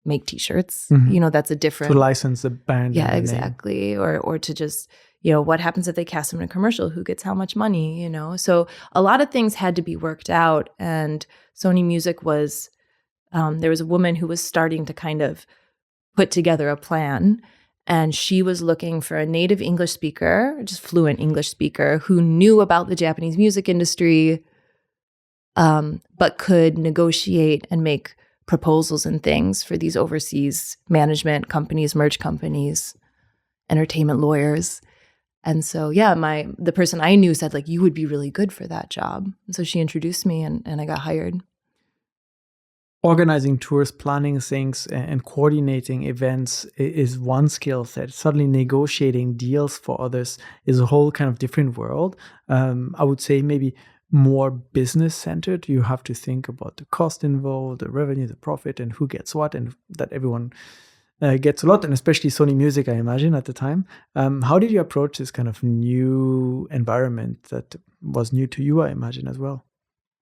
make T-shirts. That's a different... To license the band. Yeah, exactly. Or to just, what happens if they cast them in a commercial? Who gets how much money, So a lot of things had to be worked out. And Sony Music was... there was a woman who was starting to kind of put together a plan, and she was looking for a native English speaker, just fluent English speaker, who knew about the Japanese music industry, but could negotiate and make proposals and things for these overseas management companies, merch companies, entertainment lawyers. And so, the person I knew said, like, you would be really good for that job. And so she introduced me and I got hired. Organizing tours, planning things, and coordinating events is one skill set. Suddenly negotiating deals for others is a whole kind of different world. I would say maybe more business-centered. You have to think about the cost involved, the revenue, the profit, and who gets what, and that everyone gets a lot, and especially Sony Music, I imagine, at the time. How did you approach this kind of new environment that was new to you, I imagine, as well?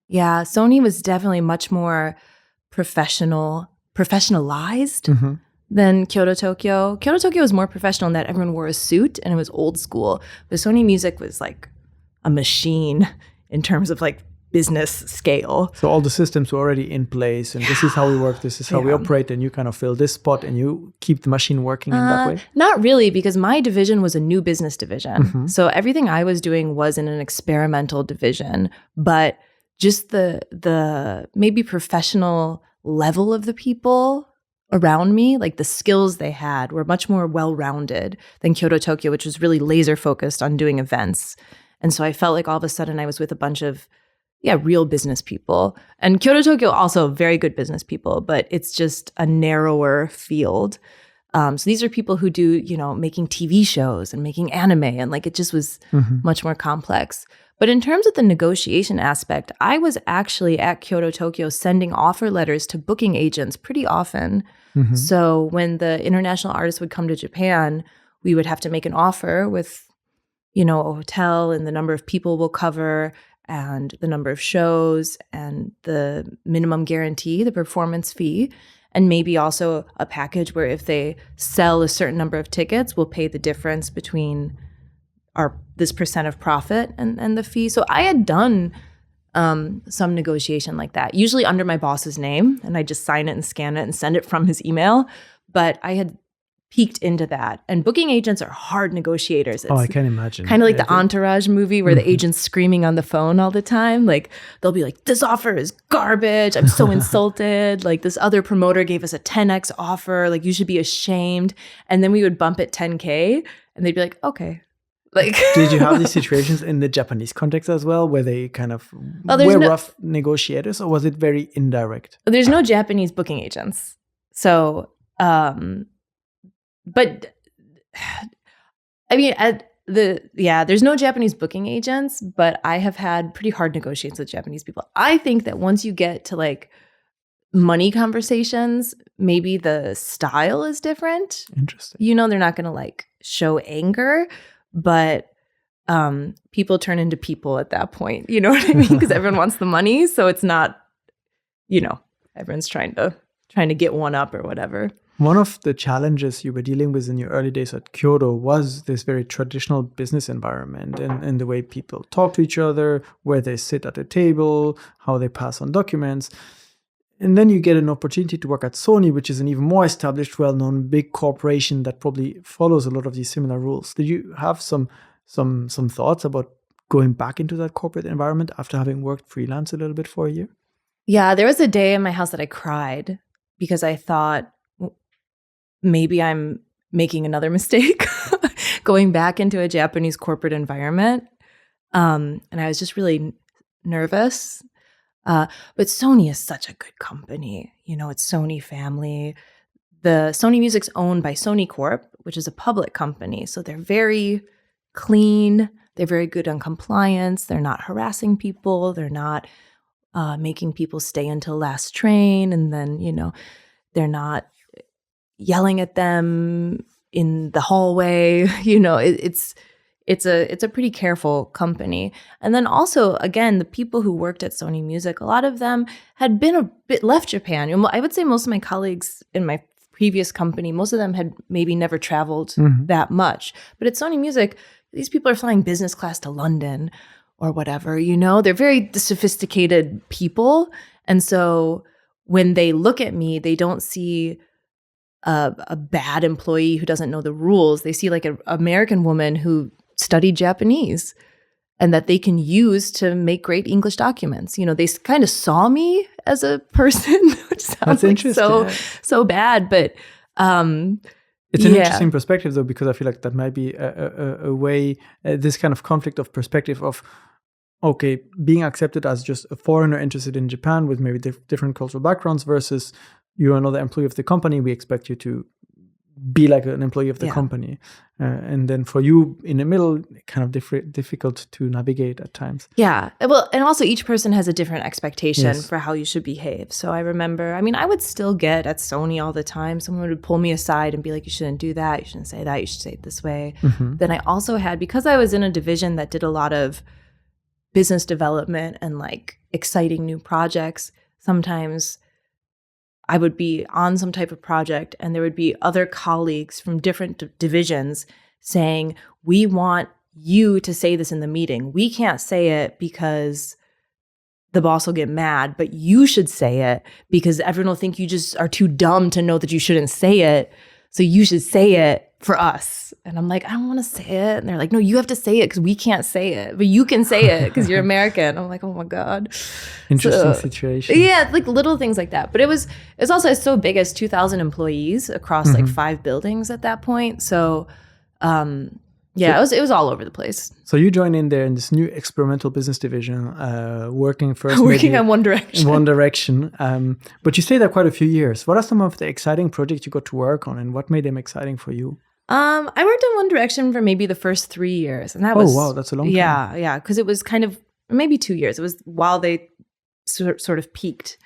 Yeah, Sony was definitely much more professionalized than Kyoto Tokyo. Kyoto Tokyo was more professional in that everyone wore a suit and it was old school. But Sony Music was like a machine in terms of like business scale. So all the systems were already in place, and this is how we work, this is how we operate, and you kind of fill this spot and you keep the machine working in that way? Not really, because my division was a new business division. So everything I was doing was in an experimental division, but just the maybe professional level of the people around me, like the skills they had, were much more well-rounded than Kyoto Tokyo, which was really laser focused on doing events. And so I felt like all of a sudden I was with a bunch of real business people. And Kyoto Tokyo also very good business people, but it's just a narrower field. So these are people who do, making TV shows and making anime, and like it just was much more complex. But in terms of the negotiation aspect, I was actually at Kyoto Tokyo sending offer letters to booking agents pretty often. So when the international artists would come to Japan, we would have to make an offer with, a hotel and the number of people we'll cover and the number of shows and the minimum guarantee, the performance fee, and maybe also a package where if they sell a certain number of tickets, we'll pay the difference between this percent of profit and the fee. So I had done some negotiation like that, usually under my boss's name, and I just sign it and scan it and send it from his email. But I had peeked into that. And booking agents are hard negotiators. It's I can imagine. Kind of like the Entourage movie where the agent's screaming on the phone all the time. Like they'll be like, this offer is garbage. I'm so insulted. Like this other promoter gave us a 10x offer. Like you should be ashamed. And then we would bump it 10K and they'd be like, okay. Like, did you have these situations in the Japanese context as well, where they kind of were rough negotiators, or was it very indirect? There's no Japanese booking agents. So, but I mean, there's no Japanese booking agents, but I have had pretty hard negotiations with Japanese people. I think that once you get to like money conversations, maybe the style is different. Interesting. They're not going to like show anger, but people turn into people at that point. You know what I mean? Because everyone wants the money, so it's not, everyone's trying to get one up or whatever. One of the challenges you were dealing with in your early days at Kyoto was this very traditional business environment and the way people talk to each other, where they sit at a table, how they pass on documents. And then you get an opportunity to work at Sony, which is an even more established, well-known big corporation that probably follows a lot of these similar rules. Did you have some thoughts about going back into that corporate environment after having worked freelance a little bit for a year? Yeah, there was a day in my house that I cried because I thought maybe I'm making another mistake going back into a Japanese corporate environment. And I was just really nervous. But Sony is such a good company. It's Sony family. The Sony Music's owned by Sony Corp, which is a public company. So they're very clean. They're very good on compliance. They're not harassing people. They're not making people stay until last train. And then, they're not yelling at them in the hallway. It's a pretty careful company. And then also, again, the people who worked at Sony Music, a lot of them had been a bit left Japan. I would say most of my colleagues in my previous company, most of them had maybe never traveled that much. But at Sony Music, these people are flying business class to London or whatever, They're very sophisticated people. And so when they look at me, they don't see a bad employee who doesn't know the rules. They see like an American woman who studied Japanese and that they can use to make great English documents. They kind of saw me as a person, which sounds like so bad, but it's an interesting perspective though, because I feel like that might be a way, this kind of conflict of perspective of, okay, being accepted as just a foreigner interested in Japan with maybe different cultural backgrounds versus you're another employee of the company. We expect you to be like an employee of the company. And then for you in the middle, kind of difficult to navigate at times. Yeah. Well, and also each person has a different expectation for how you should behave. So I remember, I would still get at Sony all the time, someone would pull me aside and be like, you shouldn't do that. You shouldn't say that. You should say it this way. Then I also had, because I was in a division that did a lot of business development and like exciting new projects, sometimes I would be on some type of project and there would be other colleagues from different divisions saying, we want you to say this in the meeting. We can't say it because the boss will get mad, but you should say it because everyone will think you just are too dumb to know that you shouldn't say it. So you should say it for us. And I'm like, I don't want to say it. And they're like, no, you have to say it because we can't say it, but you can say it because you're American. I'm like, oh my God. Interesting situation. Yeah, like little things like that. But it's also so big as 2,000 employees across like 5 buildings at that point. So it was all over the place. So you join in there in this new experimental business division, working on One Direction. One Direction. But you stayed there quite a few years. What are some of the exciting projects you got to work on, and what made them exciting for you? I worked on One Direction for maybe the first 3 years, and that was wow, that's a long time. Yeah, because it was kind of maybe 2 years. It was while they sort of peaked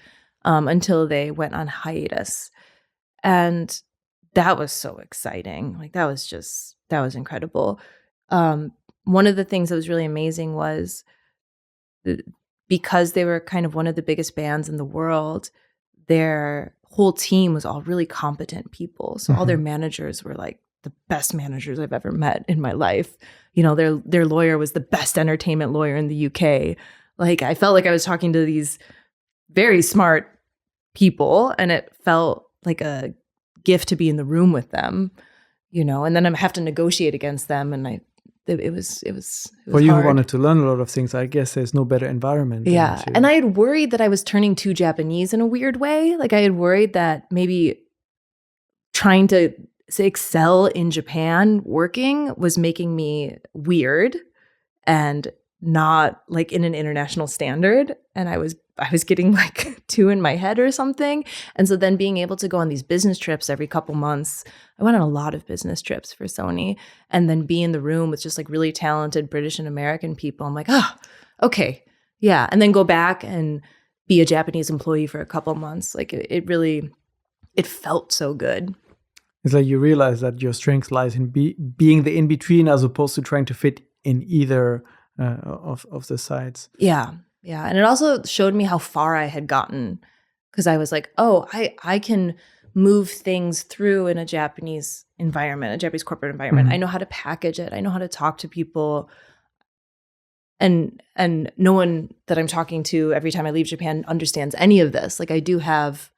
until they went on hiatus, and that was so exciting. Like that was incredible. One of the things that was really amazing was because they were kind of one of the biggest bands in the world, their whole team was all really competent people. So all their managers were like the best managers I've ever met in my life. Their lawyer was the best entertainment lawyer in the UK. Like I felt like I was talking to these very smart people, and it felt like a gift to be in the room with them. And then I have to negotiate against them, and it was for you hard. Who wanted to learn a lot of things, I guess there's no better environment. Yeah, and I had worried that I was turning too Japanese in a weird way. Like I had worried that maybe trying to excel in Japan working was making me weird and not like in an international standard, and I was getting like too in my head or something. And so then being able to go on these business trips every couple months, I went on a lot of business trips for Sony, and then be in the room with just like really talented British and American people. I'm like, oh, okay. Yeah. And then go back and be a Japanese employee for a couple months. Like it felt so good. It's like you realize that your strength lies in being the in-between as opposed to trying to fit in either of the sides. Yeah. Yeah. And it also showed me how far I had gotten, because I was like, oh, I can move things through in a Japanese environment, a Japanese corporate environment. I know how to package it. I know how to talk to people. and no one that I'm talking to every time I leave Japan understands any of this. Like I do have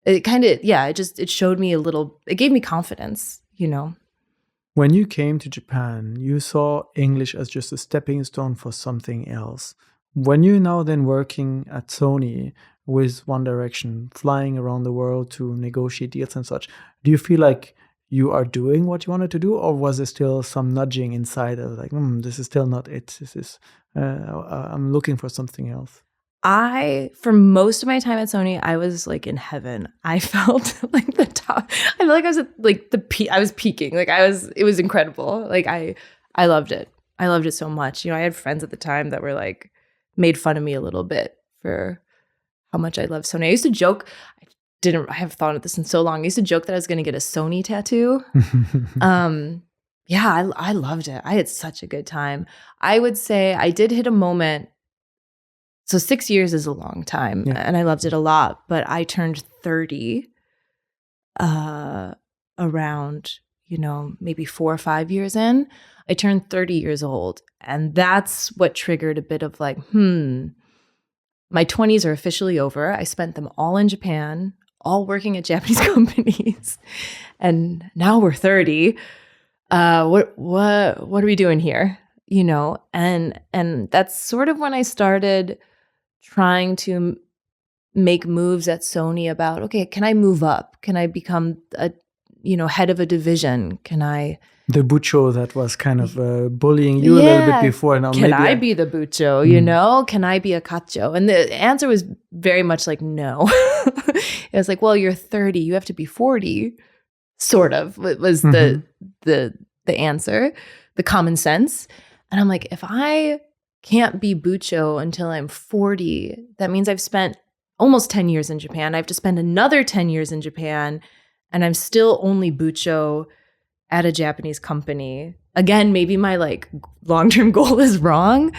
it kind of, yeah, it showed me it gave me confidence, you know. When you came to Japan, you saw English as just a stepping stone for something else. When you're now then working at Sony with One Direction, flying around the world to negotiate deals and such, do you feel like you are doing what you wanted to do, or was there still some nudging inside of like, this is still not it? This is I'm looking for something else. For most of my time at Sony, I was like in heaven. I felt like the top. I feel like I was at like I was peaking. Like it was incredible. Like I loved it. I loved it so much. You know, I had friends at the time that were like, made fun of me a little bit for how much I love Sony. I used to joke, I haven't thought of this in so long. I used to joke that I was going to get a Sony tattoo. Yeah, I loved it. I had such a good time. I would say I did hit a moment. So 6 years is a long time, and I loved it a lot. But I turned 30 around, you know, maybe 4 or 5 years in. I turned 30 years old, and that's what triggered a bit of like, my 20s are officially over. I spent them all in Japan, all working at Japanese companies, and now we're 30. What are we doing here? You know, and that's sort of when I started trying to make moves at Sony about, okay, can I move up? Can I become head of a division? Can I? The bucho that was kind of bullying you a little bit before. Now can I be the bucho, you know? Can I be a kacho? And the answer was very much like, no. It was like, well, you're 30, you have to be 40, sort of, was the answer, the common sense. And I'm like, if I can't be bucho until I'm 40, that means I've spent almost 10 years in Japan. I have to spend another 10 years in Japan, and I'm still only bucho at a Japanese company. Again, maybe my like long-term goal is wrong,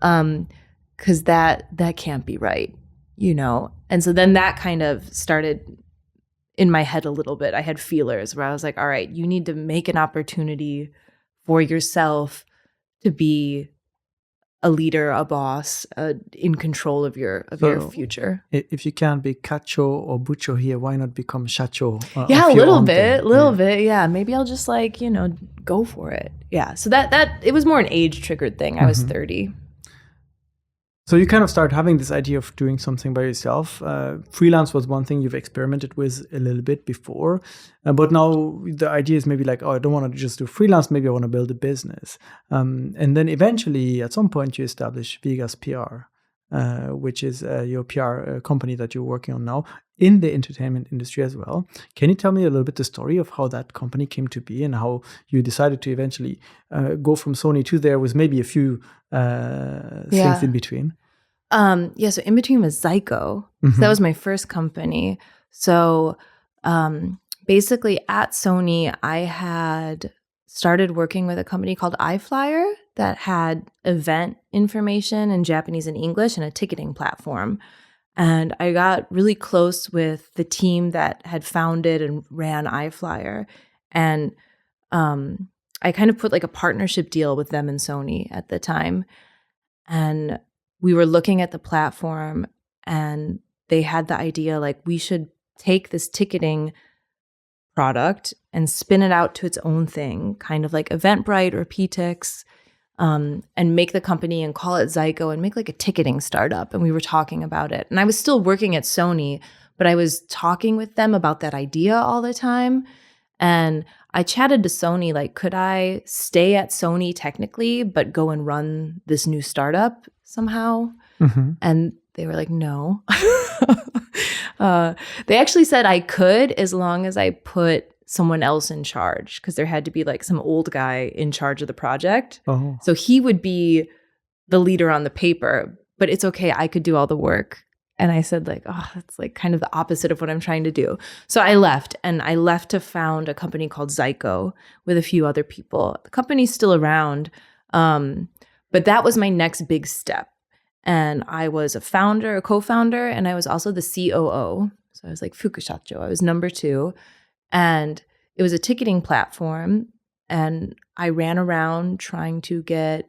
because that can't be right, you know? And so then that kind of started in my head a little bit. I had feelers where I was like, all right, you need to make an opportunity for yourself to be a leader, a boss, in control of your future. If you can't be kacho or bucho here, why not become shacho? Yeah, a little bit. Yeah, maybe I'll just like, you know, go for it. Yeah. So that it was more an age triggered thing. I was 30. So you kind of start having this idea of doing something by yourself. Freelance was one thing you've experimented with a little bit before, but now the idea is maybe like, oh, I don't want to just do freelance. Maybe I want to build a business. And then eventually, at some point, you establish Vegas PR, which is your PR company that you're working on now in the entertainment industry as well. Can you tell me a little bit the story of how that company came to be and how you decided to eventually go from Sony to there with maybe a few things in between? So in between was Zyko. So that was my first company. So basically at Sony, I had started working with a company called iFlyer that had event information in Japanese and English and a ticketing platform. And I got really close with the team that had founded and ran iFlyer. And I kind of put like a partnership deal with them and Sony at the time. And we were looking at the platform, and they had the idea like we should take this ticketing product and spin it out to its own thing, kind of like Eventbrite or PTix, and make the company and call it Zyko and make like a ticketing startup. And we were talking about it. And I was still working at Sony, but I was talking with them about that idea all the time. And I chatted to Sony, like, could I stay at Sony technically, but go and run this new startup somehow? And they were like, no. They actually said I could as long as I put someone else in charge, because there had to be like some old guy in charge of the project. So he would be the leader on the paper, but it's okay. I could do all the work. And I said like, oh, that's like kind of the opposite of what I'm trying to do. So I left, and I left to found a company called Zyko with a few other people. The company's still around, but that was my next big step. And I was a co-founder, and I was also the COO. So I was like Fukushacho. I was number 2. And it was a ticketing platform. And I ran around trying to get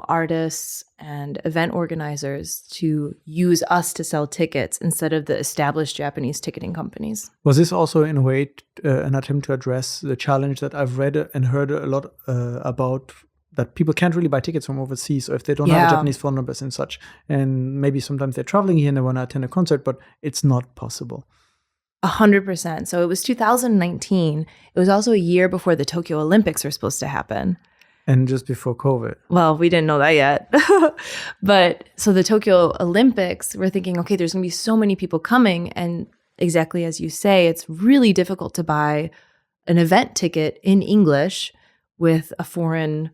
artists and event organizers to use us to sell tickets instead of the established Japanese ticketing companies. Was this also in a way an attempt to address the challenge that I've read and heard a lot about, that people can't really buy tickets from overseas, or if they don't have Japanese phone numbers and such, and maybe sometimes they're traveling here and they want to attend a concert, but it's not possible? 100%. So it was 2019. It was also a year before the Tokyo Olympics were supposed to happen. And just before COVID. Well, we didn't know that yet. But so the Tokyo Olympics, we're thinking, okay, there's going to be so many people coming. And exactly as you say, it's really difficult to buy an event ticket in English with a foreign,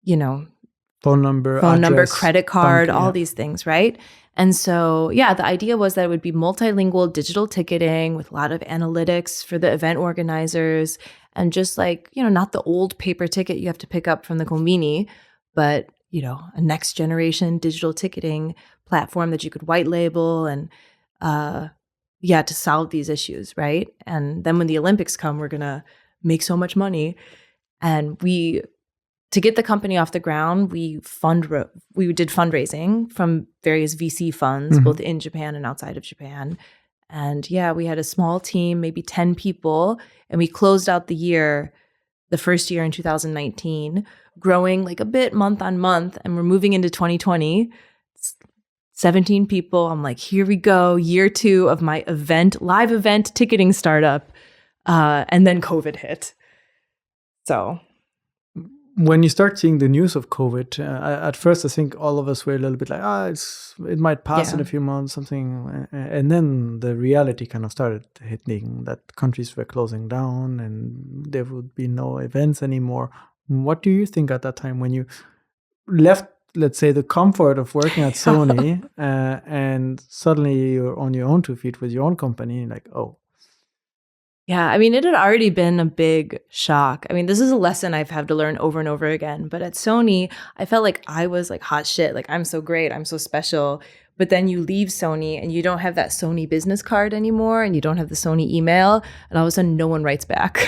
phone number, address, credit card, all these things, right? And so, the idea was that it would be multilingual digital ticketing with a lot of analytics for the event organizers, and just not the old paper ticket you have to pick up from the konbini, but, a next generation digital ticketing platform that you could white label and, to solve these issues, right? And then when the Olympics come, we're going to make so much money. And to get the company off the ground, we did fundraising from various VC funds, both in Japan and outside of Japan. And we had a small team, maybe 10 people, and we closed out the first year in 2019, growing a bit month on month, and we're moving into 2020. 17 people. I'm like, here we go, year 2 of my live event ticketing startup. And then COVID hit. So when you start seeing the news of COVID, at first I think all of us were a little bit like, it might pass in a few months, something. And then the reality kind of started hitting, that countries were closing down and there would be no events anymore. What do you think at that time when you left, let's say, the comfort of working at Sony and suddenly you're on your own 2 feet with your own company, like, oh. Yeah, I mean, it had already been a big shock. I mean, this is a lesson I've had to learn over and over again. But at Sony, I felt like I was hot shit. I'm so great. I'm so special. But then you leave Sony and you don't have that Sony business card anymore, and you don't have the Sony email. And all of a sudden, no one writes back.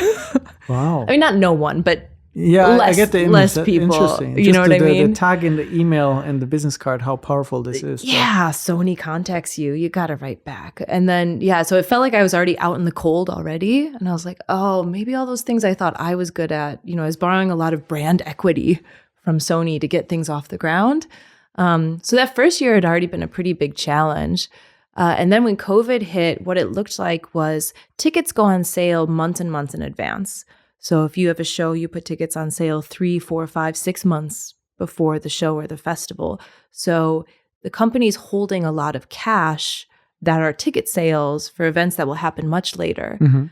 Wow. I mean, not no one, but I get the image. Less people. Interesting. You know what I mean? The tag in the email and the business card, how powerful this is. Yeah, Sony contacts you. You got to write back. And then, so it felt like I was already out in the cold already. And I was like, oh, maybe all those things I thought I was good at, I was borrowing a lot of brand equity from Sony to get things off the ground. So that first year had already been a pretty big challenge. And then when COVID hit, what it looked like was tickets go on sale months and months in advance. So if you have a show, you put tickets on sale 3, 4, 5, 6 months before the show or the festival. So the company's holding a lot of cash that are ticket sales for events that will happen much later. Mm-hmm.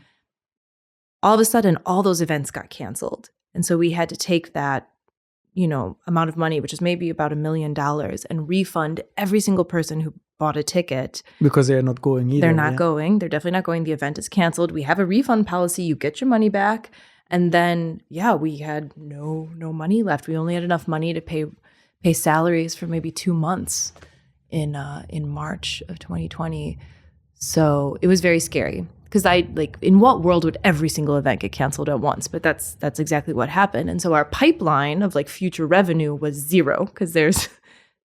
All of a sudden, all those events got canceled. And so we had to take that, amount of money, which is maybe about $1 million, and refund every single person who bought a ticket. Because they're not going either. They're not going. They're definitely not going. The event is canceled. We have a refund policy. You get your money back. And then, we had no money left. We only had enough money to pay salaries for maybe 2 months in March of 2020. So it was very scary, because in what world would every single event get canceled at once? But that's exactly what happened. And so our pipeline of future revenue was zero, because there's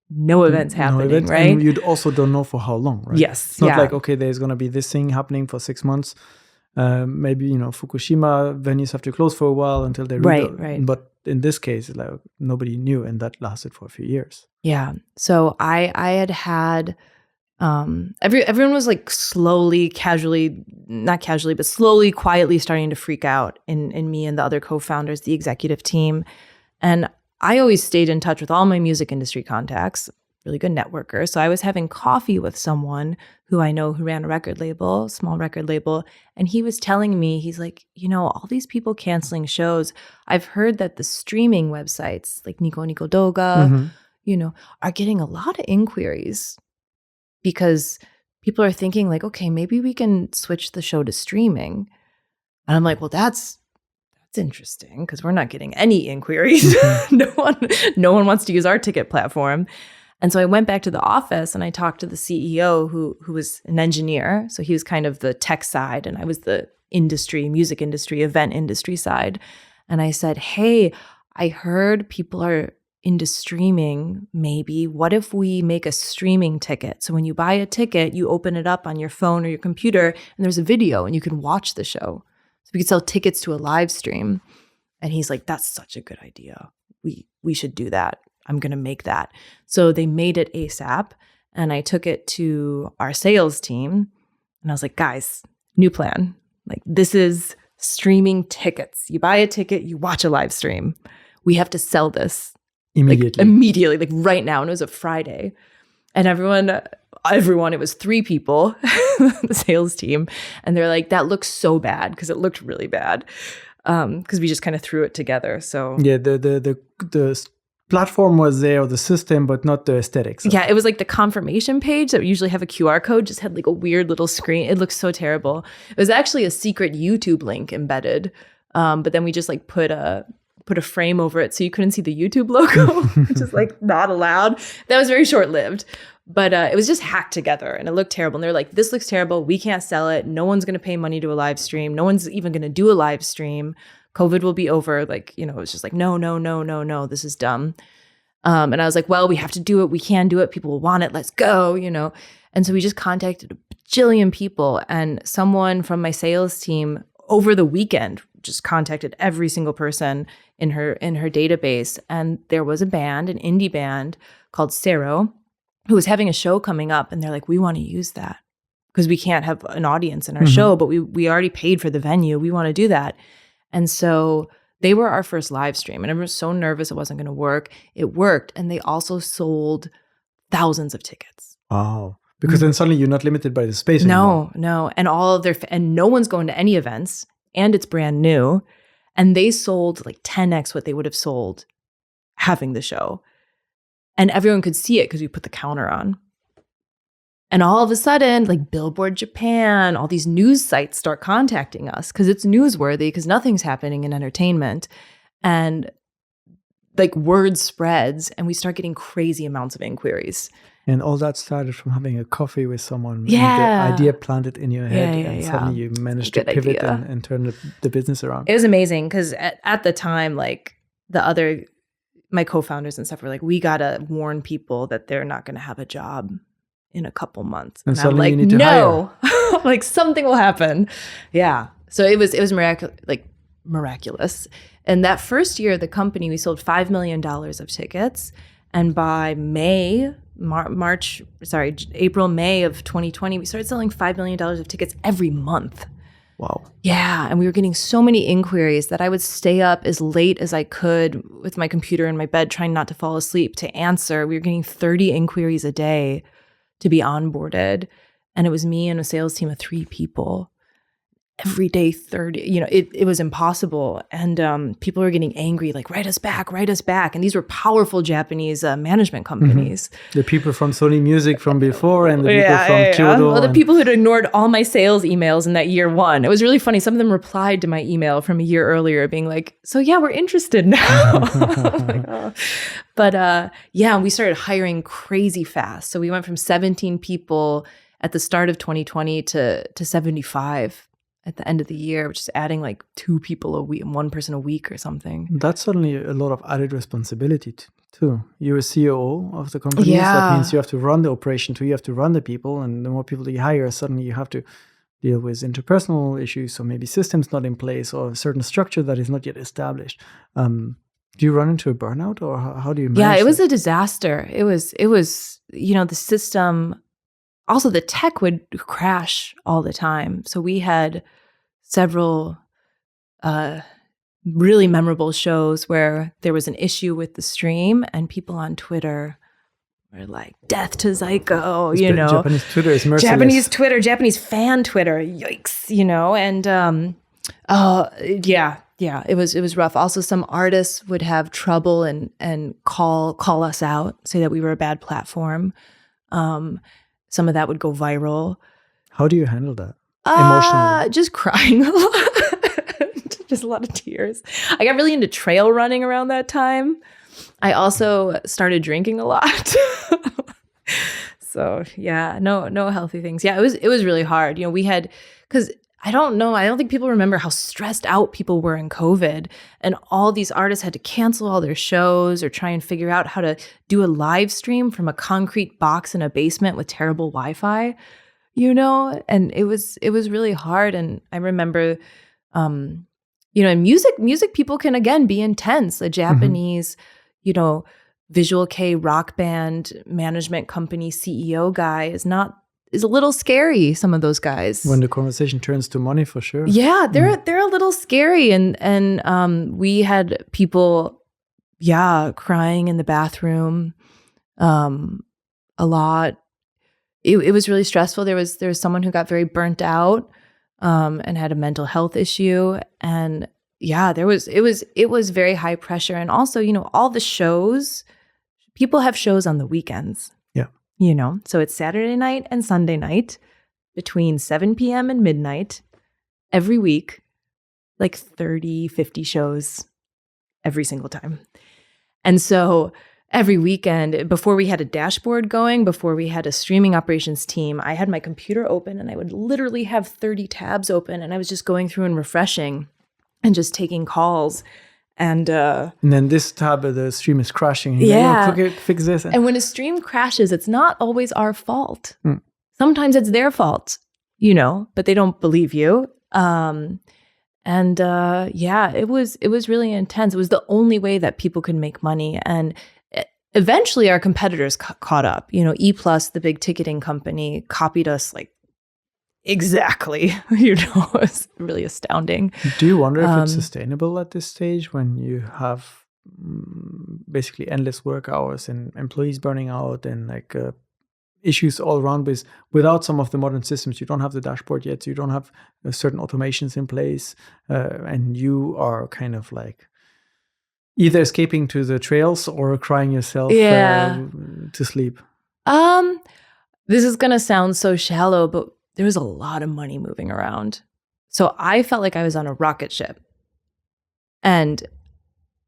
no events happening, right? And you also don't know for how long, right? Yes. It's not okay, there's going to be this thing happening for 6 months. Maybe, Fukushima venues have to close for a while until they rebuild. Right. But in this case, nobody knew, and that lasted for a few years. Yeah. So I had everyone was slowly, not casually, but slowly, quietly starting to freak out in me and the other co-founders, the executive team. And I always stayed in touch with all my music industry contacts, really good networker. So I was having coffee with someone who I know who ran a small record label. And he was telling me, he's like, all these people canceling shows, I've heard that the streaming websites like Nico Nico Doga, are getting a lot of inquiries, because people are thinking okay, maybe we can switch the show to streaming. And I'm like, well, that's interesting, because we're not getting any inquiries. No one wants to use our ticket platform. And so I went back to the office and I talked to the CEO who was an engineer. So he was kind of the tech side, and I was the music industry, event industry side. And I said, hey, I heard people are into streaming, maybe. What if we make a streaming ticket? So when you buy a ticket, you open it up on your phone or your computer, and there's a video, and you can watch the show. So we could sell tickets to a live stream. And he's like, that's such a good idea. We should do that. I'm going to make that. So they made it ASAP. And I took it to our sales team. And I was like, guys, new plan. Like, this is streaming tickets. You buy a ticket, you watch a live stream. We have to sell this. Immediately, like right now. And it was a Friday. And everyone, it was 3 people, the sales team. And they're like, that looks so bad, because it looked really bad. Because we just kind of threw it together. So yeah, the platform was there, the system, but not the aesthetics. Yeah, it was like the confirmation page that usually have a QR code, just had like a weird little screen. It looked so terrible. It was actually a secret YouTube link embedded. But then we just like put a frame over it so you couldn't see the YouTube logo, which is like not allowed. That was very short-lived. But it was just hacked together and it looked terrible. And they're like, this looks terrible. We can't sell it. No one's going to pay money to a live stream. No one's even going to do a live stream. COVID will be over. Like, it was just like, no, this is dumb. And I was like, well, we have to do it. We can do it. People will want it. Let's go, And so we just contacted a bajillion people, and someone from my sales team over the weekend just contacted every single person in her database. And there was a band, an indie band called Cero, who was having a show coming up. And they're like, we want to use that because we can't have an audience in our show, but we already paid for the venue. We want to do that. And so they were our first live stream. And I was so nervous it wasn't going to work. It worked. And they also sold thousands of tickets. Oh, because then suddenly you're not limited by the space anymore. No. And and no one's going to any events, and it's brand new. And they sold like 10x what they would have sold having the show. And everyone could see it because we put the counter on. And all of a sudden, like Billboard Japan, all these news sites start contacting us because it's newsworthy, because nothing's happening in entertainment. And like word spreads, and we start getting crazy amounts of inquiries. And all that started from having a coffee with someone. Yeah. And the idea planted in your head, and suddenly you managed to pivot and turn the business around. It was amazing because at the time, like my co-founders and stuff were like, we got to warn people that they're not going to have a job in a couple months. And I'm like, no, like something will happen. Yeah. So it was miraculous. And that first year, the company, we sold $5 million of tickets. And by April, May of 2020, we started selling $5 million of tickets every month. Wow. Yeah. And we were getting so many inquiries that I would stay up as late as I could with my computer in my bed, trying not to fall asleep, to answer. We were getting 30 inquiries a day to be onboarded. And it was me and a sales team of 3 people. Every day, 30, it was impossible. And people were getting angry, like, write us back. And these were powerful Japanese management companies. The people from Sony Music from before, and the people from Kyoto. Well, the people who'd ignored all my sales emails in that year 1. It was really funny. Some of them replied to my email from a year earlier being like, so yeah, we're interested now. Like, oh. But we started hiring crazy fast. So we went from 17 people at the start of 2020 to 75 at the end of the year, which is adding like 2 people a week, 1 person a week or something. That's certainly a lot of added responsibility too. You're a CEO of the company. Yeah. So that means you have to run the operation too. You have to run the people, and the more people that you hire, suddenly you have to deal with interpersonal issues, or maybe systems not in place, or a certain structure that is not yet established. Do you run into a burnout, or how do you manage? Yeah, it was a disaster. It was, the system. Also, the tech would crash all the time. So we had several really memorable shows where there was an issue with the stream, and people on Twitter were like, death to Zyko, Japanese Twitter is merciless. Japanese fan Twitter, yikes, and it was rough. Also, some artists would have trouble and call us out, say that we were a bad platform. Some of that would go viral. How do you handle that emotionally? Just crying a lot. Just a lot of tears. I got really into trail running around that time. I also started drinking a lot. So yeah, no healthy things. Yeah, it was really hard. We had, because I don't know. I don't think people remember how stressed out people were in COVID. And all these artists had to cancel all their shows or try and figure out how to do a live stream from a concrete box in a basement with terrible Wi-Fi, and it was really hard. And I remember, in music people can, again, be intense. A Japanese, visual K rock band management company CEO guy is a little scary, some of those guys. When the conversation turns to money, for sure. Yeah, they're a little scary. And we had people, crying in the bathroom a lot. It was really stressful. There was someone who got very burnt out and had a mental health issue. And it was very high pressure. And also, all the shows, people have shows on the weekends. So it's Saturday night and Sunday night between 7 p.m. and midnight every week, like 30, 50 shows every single time. And so every weekend, before we had a dashboard going, before we had a streaming operations team, I had my computer open and I would literally have 30 tabs open, and I was just going through and refreshing and just taking calls. And then this tab of the stream is crashing. And click it, fix this. And when a stream crashes, it's not always our fault. Sometimes it's their fault, but they don't believe you. It was really intense. It was the only way that people could make money. And eventually our competitors caught up. E+, the big ticketing company, copied us like exactly. It's really astounding. Do you wonder if it's sustainable at this stage when you have basically endless work hours and employees burning out and issues all around without some of the modern systems? You don't have the dashboard yet, so you don't have certain automations in place, and you are kind of like either escaping to the trails or crying yourself to sleep. This is going to sound so shallow, but there was a lot of money moving around. So I felt like I was on a rocket ship. And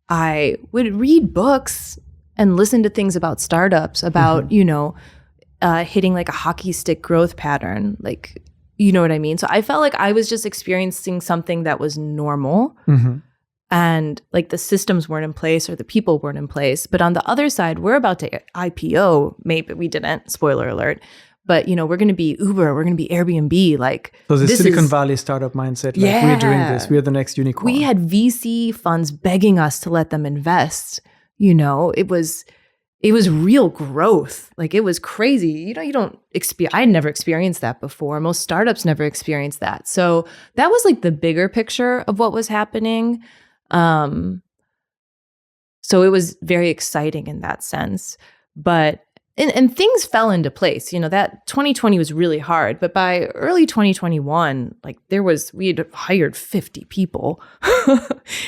I would read books and listen to things about startups, about, hitting like a hockey stick growth pattern. Like, you know what I mean? So I felt like I was just experiencing something that was normal. And like the systems weren't in place or the people weren't in place. But on the other side, we're about to IPO. Maybe we didn't, spoiler alert. But, we're going to be Uber, we're going to be Airbnb. So the Silicon Valley startup mindset, we're doing this, we're the next unicorn. We had VC funds begging us to let them invest. It was real growth. Like, it was crazy. I had never experienced that before. Most startups never experienced that. So that was like the bigger picture of what was happening. So it was very exciting in that sense. But And things fell into place. That 2020 was really hard, but by early 2021, we had hired 50 people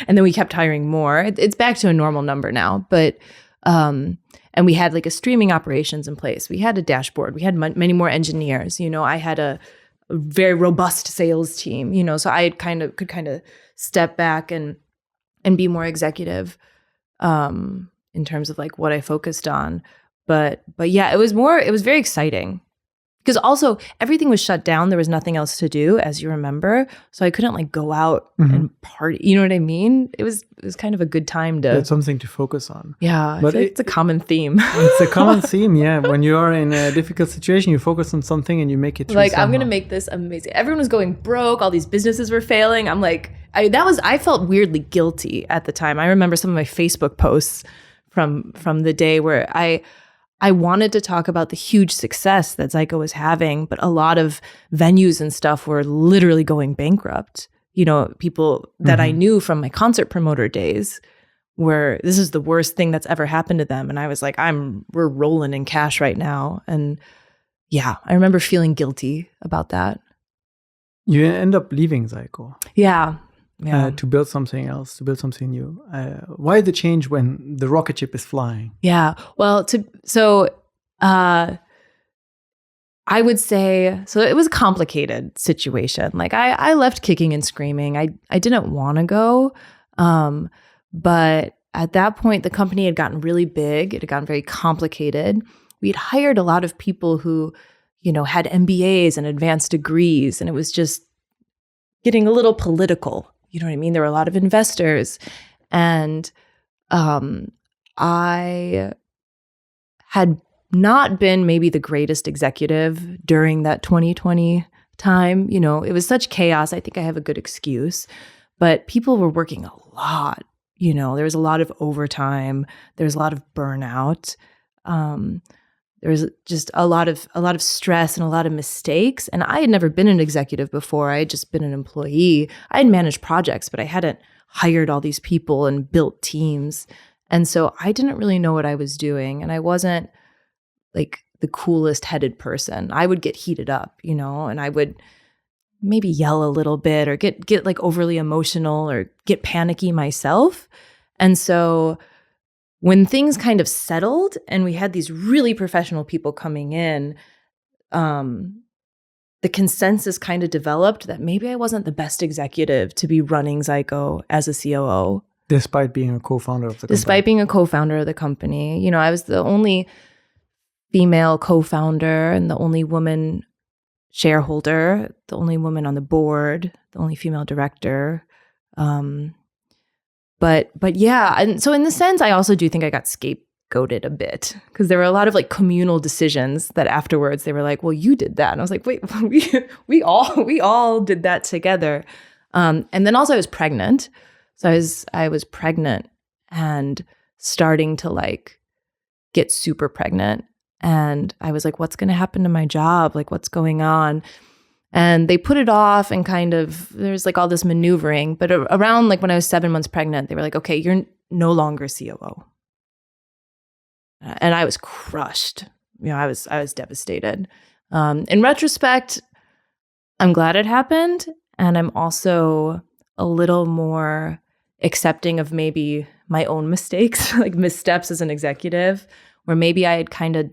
and then we kept hiring more. It's back to a normal number now, but, and we had like a streaming operations in place. We had a dashboard. We had many more engineers. I had a very robust sales team, so I could kind of step back and be more executive, in terms of like what I focused on. But yeah, it was very exciting because also everything was shut down. There was nothing else to do, as you remember. So I couldn't like go out and party. You know what I mean? It was kind of a good time to. It's something to focus on. Yeah, but it's a common theme. It's a common theme, yeah. When you are in a difficult situation, you focus on something and you make it through like, somehow. I'm going to make this amazing. Everyone was going broke. All these businesses were failing. I'm like, I felt weirdly guilty at the time. I remember some of my Facebook posts from the day where I wanted to talk about the huge success that Zyko was having, but a lot of venues and stuff were literally going bankrupt. People that I knew from my concert promoter days where this is the worst thing that's ever happened to them. And I was like, we're rolling in cash right now. And yeah, I remember feeling guilty about that. You end up leaving Zyko. Yeah. To build something else, to build something new. Why the change when the rocket ship is flying? Yeah, well, I would say, so it was a complicated situation. Like I left kicking and screaming. I didn't want to go, but at that point, the company had gotten really big. It had gotten very complicated. We had hired a lot of people who, had MBAs and advanced degrees, and it was just getting a little political. You know what I mean? There were a lot of investors. And I had not been maybe the greatest executive during that 2020 time. You know, it was such chaos. I think I have a good excuse, but people were working a lot. You know, there was a lot of overtime. There was a lot of burnout. There was just a lot of stress and a lot of mistakes. And I had never been an executive before. I had just been an employee. I had managed projects, but I hadn't hired all these people and built teams. And so I didn't really know what I was doing. And I wasn't like the coolest headed person. I would get heated up, you know, and I would maybe yell a little bit or get like overly emotional or get panicky myself. And so when things kind of settled and we had these really professional people coming in, the consensus kind of developed that maybe I wasn't the best executive to be running Zyco as a COO. Despite being a co-founder of the company. Despite being a co-founder of the company. You know, I was the only female co-founder and the only woman shareholder, the only woman on the board, the only female director. But yeah, and so in the sense, I also do think I got scapegoated a bit because there were a lot of like communal decisions that afterwards they were like, "Well, you did that," and I was like, "Wait, we all did that together." And then also I was pregnant, so I was pregnant and starting to like get super pregnant, and I was like, "What's going to happen to my job? Like, what's going on?" And they put it off and kind of, there's like all this maneuvering. But around like when I was 7 months pregnant, they were like, okay, you're no longer COO. And I was crushed. You know, I was devastated. In retrospect, I'm glad it happened. And I'm also a little more accepting of maybe my own mistakes, like missteps as an executive, where maybe I had kind of,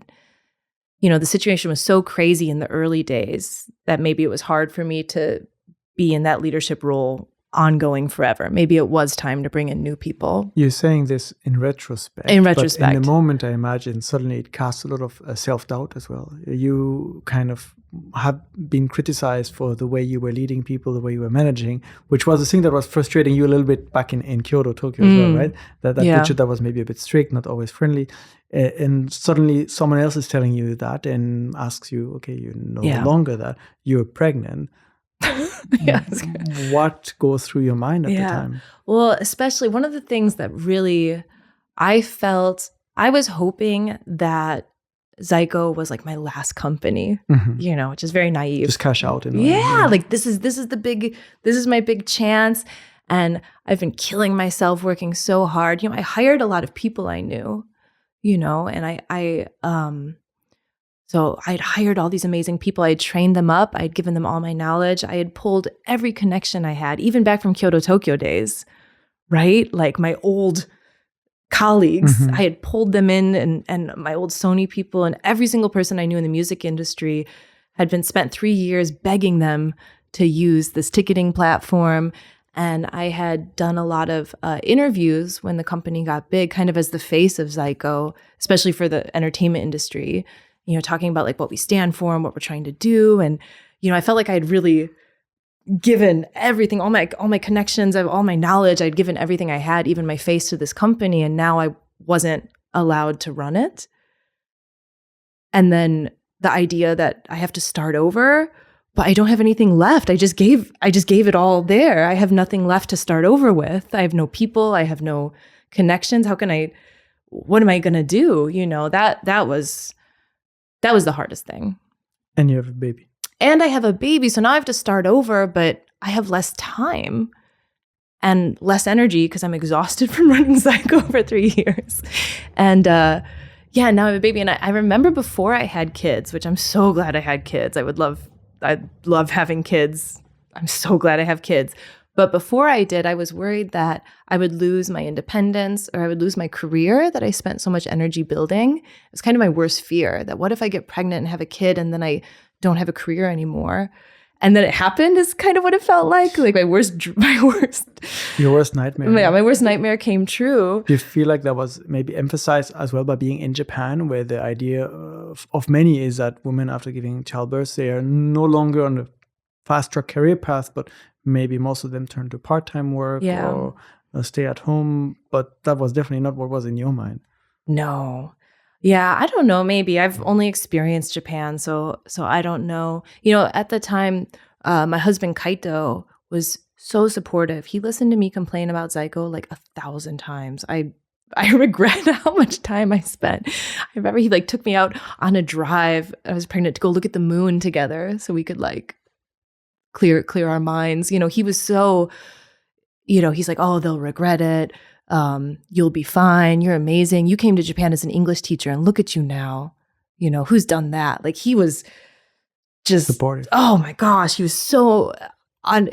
you know, the situation was so crazy in the early days that maybe it was hard for me to be in that leadership role ongoing forever. Maybe it was time to bring in new people. You're saying this in retrospect. In retrospect. But in the moment, I imagine suddenly it casts a lot of self-doubt as well. You kind of have been criticized for the way you were leading people, the way you were managing, which was the thing that was frustrating you a little bit back in Kyoto, Tokyo as well, right? That leadership that was maybe a bit strict, not always friendly. And suddenly someone else is telling you that and asks you, okay, you're no longer that, you're pregnant. Yes. What goes through your mind at the time? Well, especially one of the things that really I felt, I was hoping that Zyco was like my last company, you know, which is very naive. Just cash out. Like this is my big chance. And I've been killing myself working so hard. You know, I hired a lot of people I knew, you know, and so I'd hired all these amazing people. I had trained them up. I had given them all my knowledge. I had pulled every connection I had, even back from Kyoto, Tokyo days, right? Like my old colleagues, I had pulled them in and my old Sony people and every single person I knew in the music industry had been spent 3 years begging them to use this ticketing platform. And I had done a lot of interviews when the company got big, kind of as the face of Zyco, especially for the entertainment industry, you know, talking about like what we stand for and what we're trying to do. And, you know, I felt like I had really given everything, all my connections, all my knowledge, I'd given everything I had, even my face to this company. And now I wasn't allowed to run it. And then the idea that I have to start over, but I don't have anything left. I just gave it all there. I have nothing left to start over with. I have no people. I have no connections. What am I going to do? You know, that was the hardest thing. And you have a baby. And I have a baby. So now I have to start over, but I have less time and less energy because I'm exhausted from running Zyco for 3 years. And now I have a baby. And I remember before I had kids, which I'm so glad I had kids. I love having kids. I'm so glad I have kids. But before I did, I was worried that I would lose my independence or I would lose my career that I spent so much energy building. It was kind of my worst fear, that what if I get pregnant and have a kid and then I don't have a career anymore? And then it happened is kind of what it felt like my worst your worst nightmare. Yeah, my worst nightmare came true. Do you feel like that was maybe emphasized as well by being in Japan, where the idea of many is that women after giving childbirth, they are no longer on a fast track career path, but maybe most of them turned to part-time work Yeah. or stay at home, but that was definitely not what was in your mind. No. Yeah, I don't know. Maybe I've only experienced Japan, so I don't know. At the time, my husband Kaito was so supportive. He listened to me complain about Zyko like 1,000 times. I regret how much time I spent. I remember he like took me out on a drive. I was pregnant to go look at the moon together, so we could like clear our minds. He was so. He's like, oh, they'll regret it. You'll be fine. You're amazing. You came to Japan as an English teacher and look at you now. Who's done that? Like he was just supportive. Oh my gosh. He was so and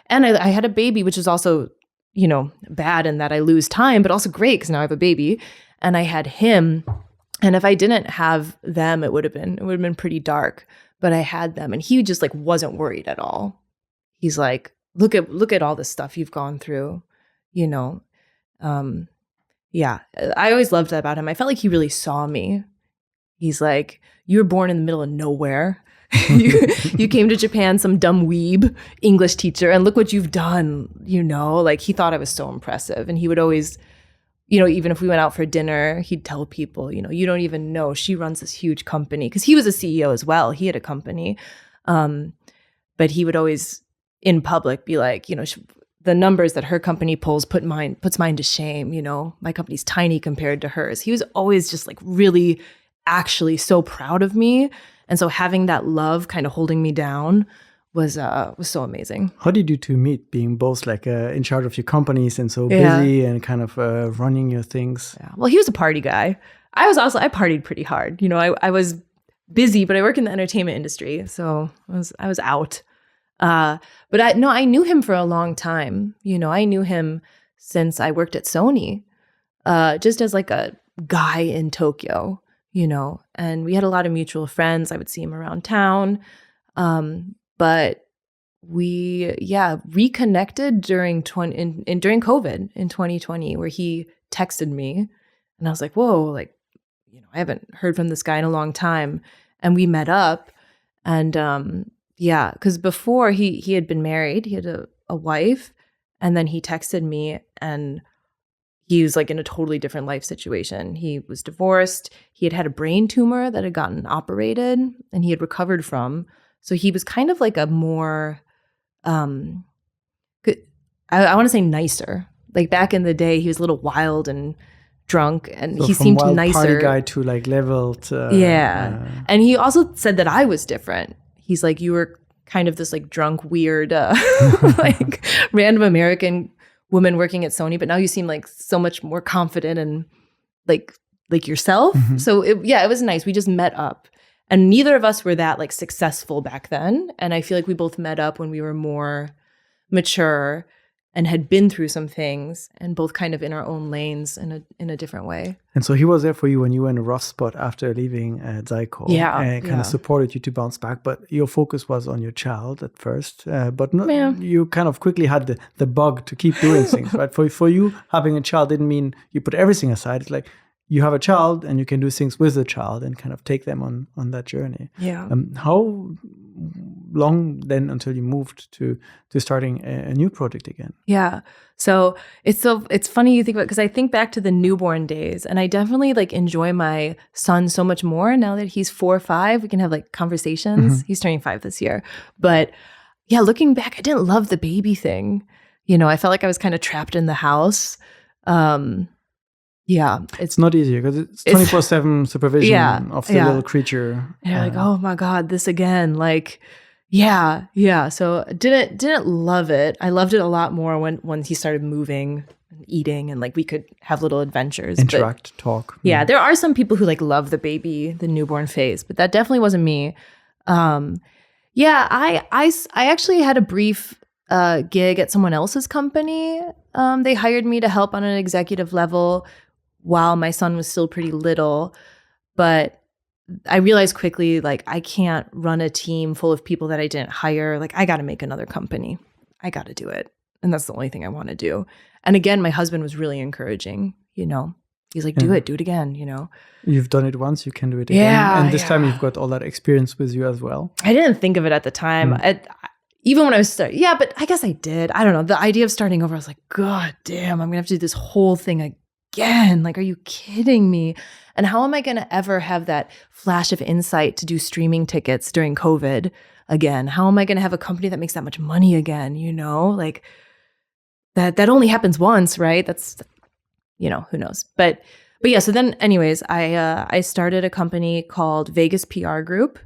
I had a baby, which was also, bad in that I lose time, but also great because now I have a baby and I had him. And if I didn't have them, it would have been pretty dark, but I had them and he just like wasn't worried at all. He's like, look at all the stuff you've gone through, yeah, I always loved that about him. I felt like he really saw me. He's like, you were born in the middle of nowhere. you came to Japan, some dumb weeb English teacher, and look what you've done, like he thought I was so impressive. And he would always, even if we went out for dinner, he'd tell people, you don't even know she runs this huge company. Because he was a CEO as well. He had a company. But he would always in public be like, the numbers that her company puts mine to shame. My company's tiny compared to hers. He was always just like really actually so proud of me. And so having that love kind of holding me down was so amazing. How did you two meet, being both like in charge of your companies and so busy and kind of running your things? Yeah. Well, he was a party guy. I partied pretty hard. I was busy, but I work in the entertainment industry. So I was out. But I knew him for a long time. I knew him since I worked at Sony, just as like a guy in Tokyo, and we had a lot of mutual friends. I would see him around town. But we, reconnected during COVID in 2020, where he texted me and I was like, whoa, like, I haven't heard from this guy in a long time. And we met up and, because before he had been married, he had a wife, and then he texted me and he was like in a totally different life situation. He was divorced. He had a brain tumor that had gotten operated and he had recovered from. So he was kind of like a more, I want to say nicer. Like back in the day, he was a little wild and drunk, and so he seemed wild nicer. Party guy to like leveled. And he also said that I was different. He's like, you were kind of this like drunk, weird, like random American woman working at Sony, but now you seem like so much more confident and like yourself. Mm-hmm. So it was nice. We just met up, and neither of us were that like successful back then. And I feel like we both met up when we were more mature and had been through some things, and both kind of in our own lanes in a different way. And so he was there for you when you were in a rough spot after leaving Zyko. And kind of supported you to bounce back. But your focus was on your child at first. But you kind of quickly had the bug to keep doing things, right? For you, having a child didn't mean you put everything aside. It's like you have a child and you can do things with the child and kind of take them on that journey. Yeah. How long then until you moved to starting a new project again? Yeah. So it's funny you think about it, because I think back to the newborn days, and I definitely like enjoy my son so much more now that he's 4 or 5. We can have like conversations. Mm-hmm. He's turning 5 this year. But yeah, looking back, I didn't love the baby thing. I felt like I was kind of trapped in the house. Yeah, it's not easy because it's 24/7 supervision of the little creature. And like, oh my God, this again. Like, yeah. So didn't love it. I loved it a lot more when he started moving and eating, and like we could have little adventures, interact, talk. Yeah, there are some people who like love the newborn phase, but that definitely wasn't me. I actually had a brief gig at someone else's company. They hired me to help on an executive level while my son was still pretty little. But I realized quickly, like, I can't run a team full of people that I didn't hire. Like, I got to make another company. I got to do it. And that's the only thing I want to do. And again, my husband was really encouraging, He's like, do it again, You've done it once, you can do it again. And this time you've got all that experience with you as well. I didn't think of it at the time. even when I was starting, yeah, but I guess I did. I don't know. The idea of starting over, I was like, God damn, I'm going to have to do this whole thing again. Like, are you kidding me? And how am I going to ever have that flash of insight to do streaming tickets during COVID again? How am I going to have a company that makes that much money again? You know, like that only happens once, right? That's, you know, who knows? But yeah, so then anyways, I started a company called Vegas PR Group.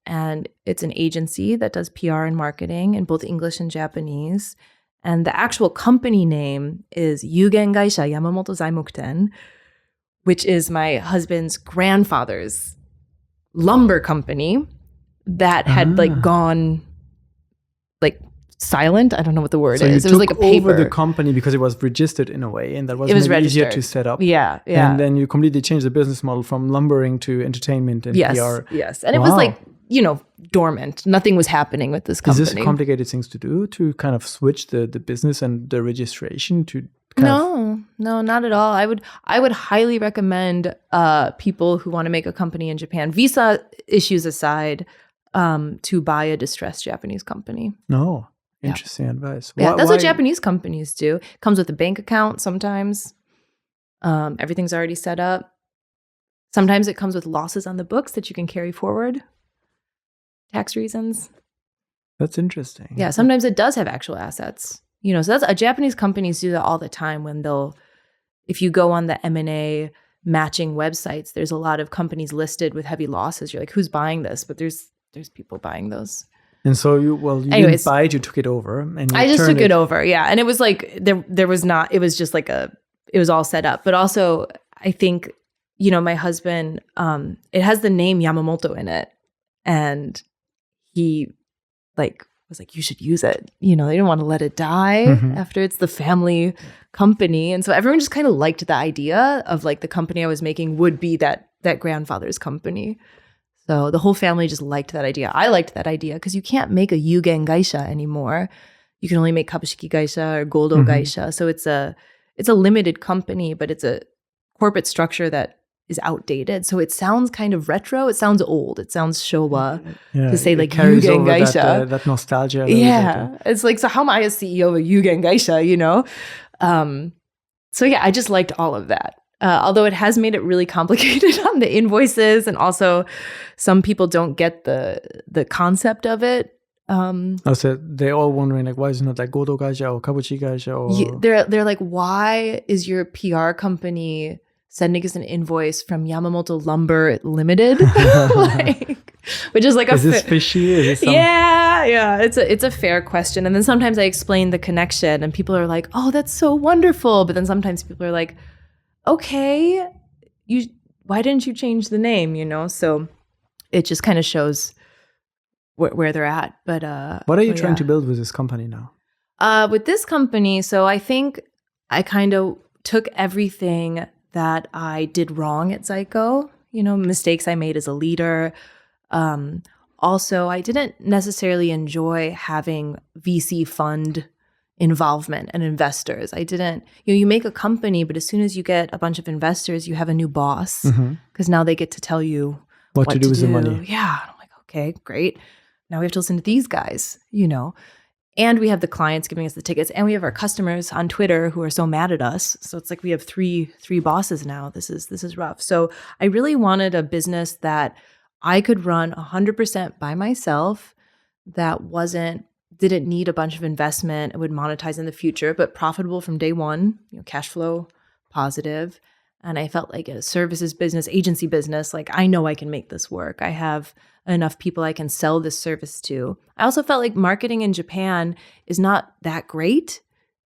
And it's an agency that does PR and marketing in both English and Japanese. And the actual company name is Yugen Gaisha Yamamoto Zaimokuten, which is my husband's grandfather's lumber company that had like gone like silent. I don't know what the word is. It was like a paper. Over the company because it was registered in a way, and that was easier to set up. Yeah. And then you completely changed the business model from lumbering to entertainment and PR. Yes. And it was like, you know, dormant. Nothing was happening with this company. Is this complicated things to do, to kind of switch the business and the registration to? No, not at all. I would highly recommend people who want to make a company in Japan, visa issues aside, to buy a distressed Japanese company. No. Interesting advice. Yeah, that's what Japanese companies do. Comes with a bank account sometimes. Everything's already set up. Sometimes it comes with losses on the books that you can carry forward. Tax reasons. That's interesting. Yeah, sometimes it does have actual assets. You know, so that's Japanese companies do that all the time when if you go on the M&A matching websites, there's a lot of companies listed with heavy losses. You're like, who's buying this? But there's people buying those. And so you didn't buy it, you took it over. And I just took it over, yeah. And it was like, there was not, it was just like it was all set up. But also, I think, you know, my husband, it has the name Yamamoto in it. And he was like, you should use it. You know, they didn't want to let it die after it's the family company. And so everyone just kind of liked the idea of like the company I was making would be that grandfather's company. So the whole family just liked that idea. I liked that idea because you can't make a Yugen Gaisha anymore. You can only make Kabushiki Gaisha or Goldo Gaisha. So it's a limited company, but it's a corporate structure that is outdated. So it sounds kind of retro. It sounds old. It sounds Showa to say like Yugen Gaisha. That nostalgia. Yeah. It's like, so how am I a CEO of a Yugen Gaisha, you know? So yeah, I just liked all of that. Although it has made it really complicated on the invoices, and also some people don't get the concept of it. So they're all wondering like, why is it not like Godo Gaisha or Kabuchi Gaisha? Or they're like, why is your PR company sending us an invoice from Yamamoto Lumber Limited? Which is like is this fishy? Is this yeah. It's a fair question. And then sometimes I explain the connection, and people are like, oh, that's so wonderful. But then sometimes people are like, okay, why didn't you change the name? You know, so it just kind of shows where they're at. But what are you trying to build with this company now? With this company, so I think I kind of took everything that I did wrong at Zyko, you know, mistakes I made as a leader. Also, I didn't necessarily enjoy having VC fund involvement and investors. I didn't, you make a company, but as soon as you get a bunch of investors, you have a new boss because now they get to tell you what to do with the money. Yeah. I'm like, okay, great. Now we have to listen to these guys, you know, and we have the clients giving us the tickets, and we have our customers on Twitter who are so mad at us. So it's like we have three bosses now. This is rough. So I really wanted a business that I could run 100% by myself, that didn't need a bunch of investment and would monetize in the future, but profitable from day one, you know, cash flow positive. And I felt like a services business, agency business, like I know I can make this work. I have enough people I can sell this service to. I also felt like marketing in Japan is not that great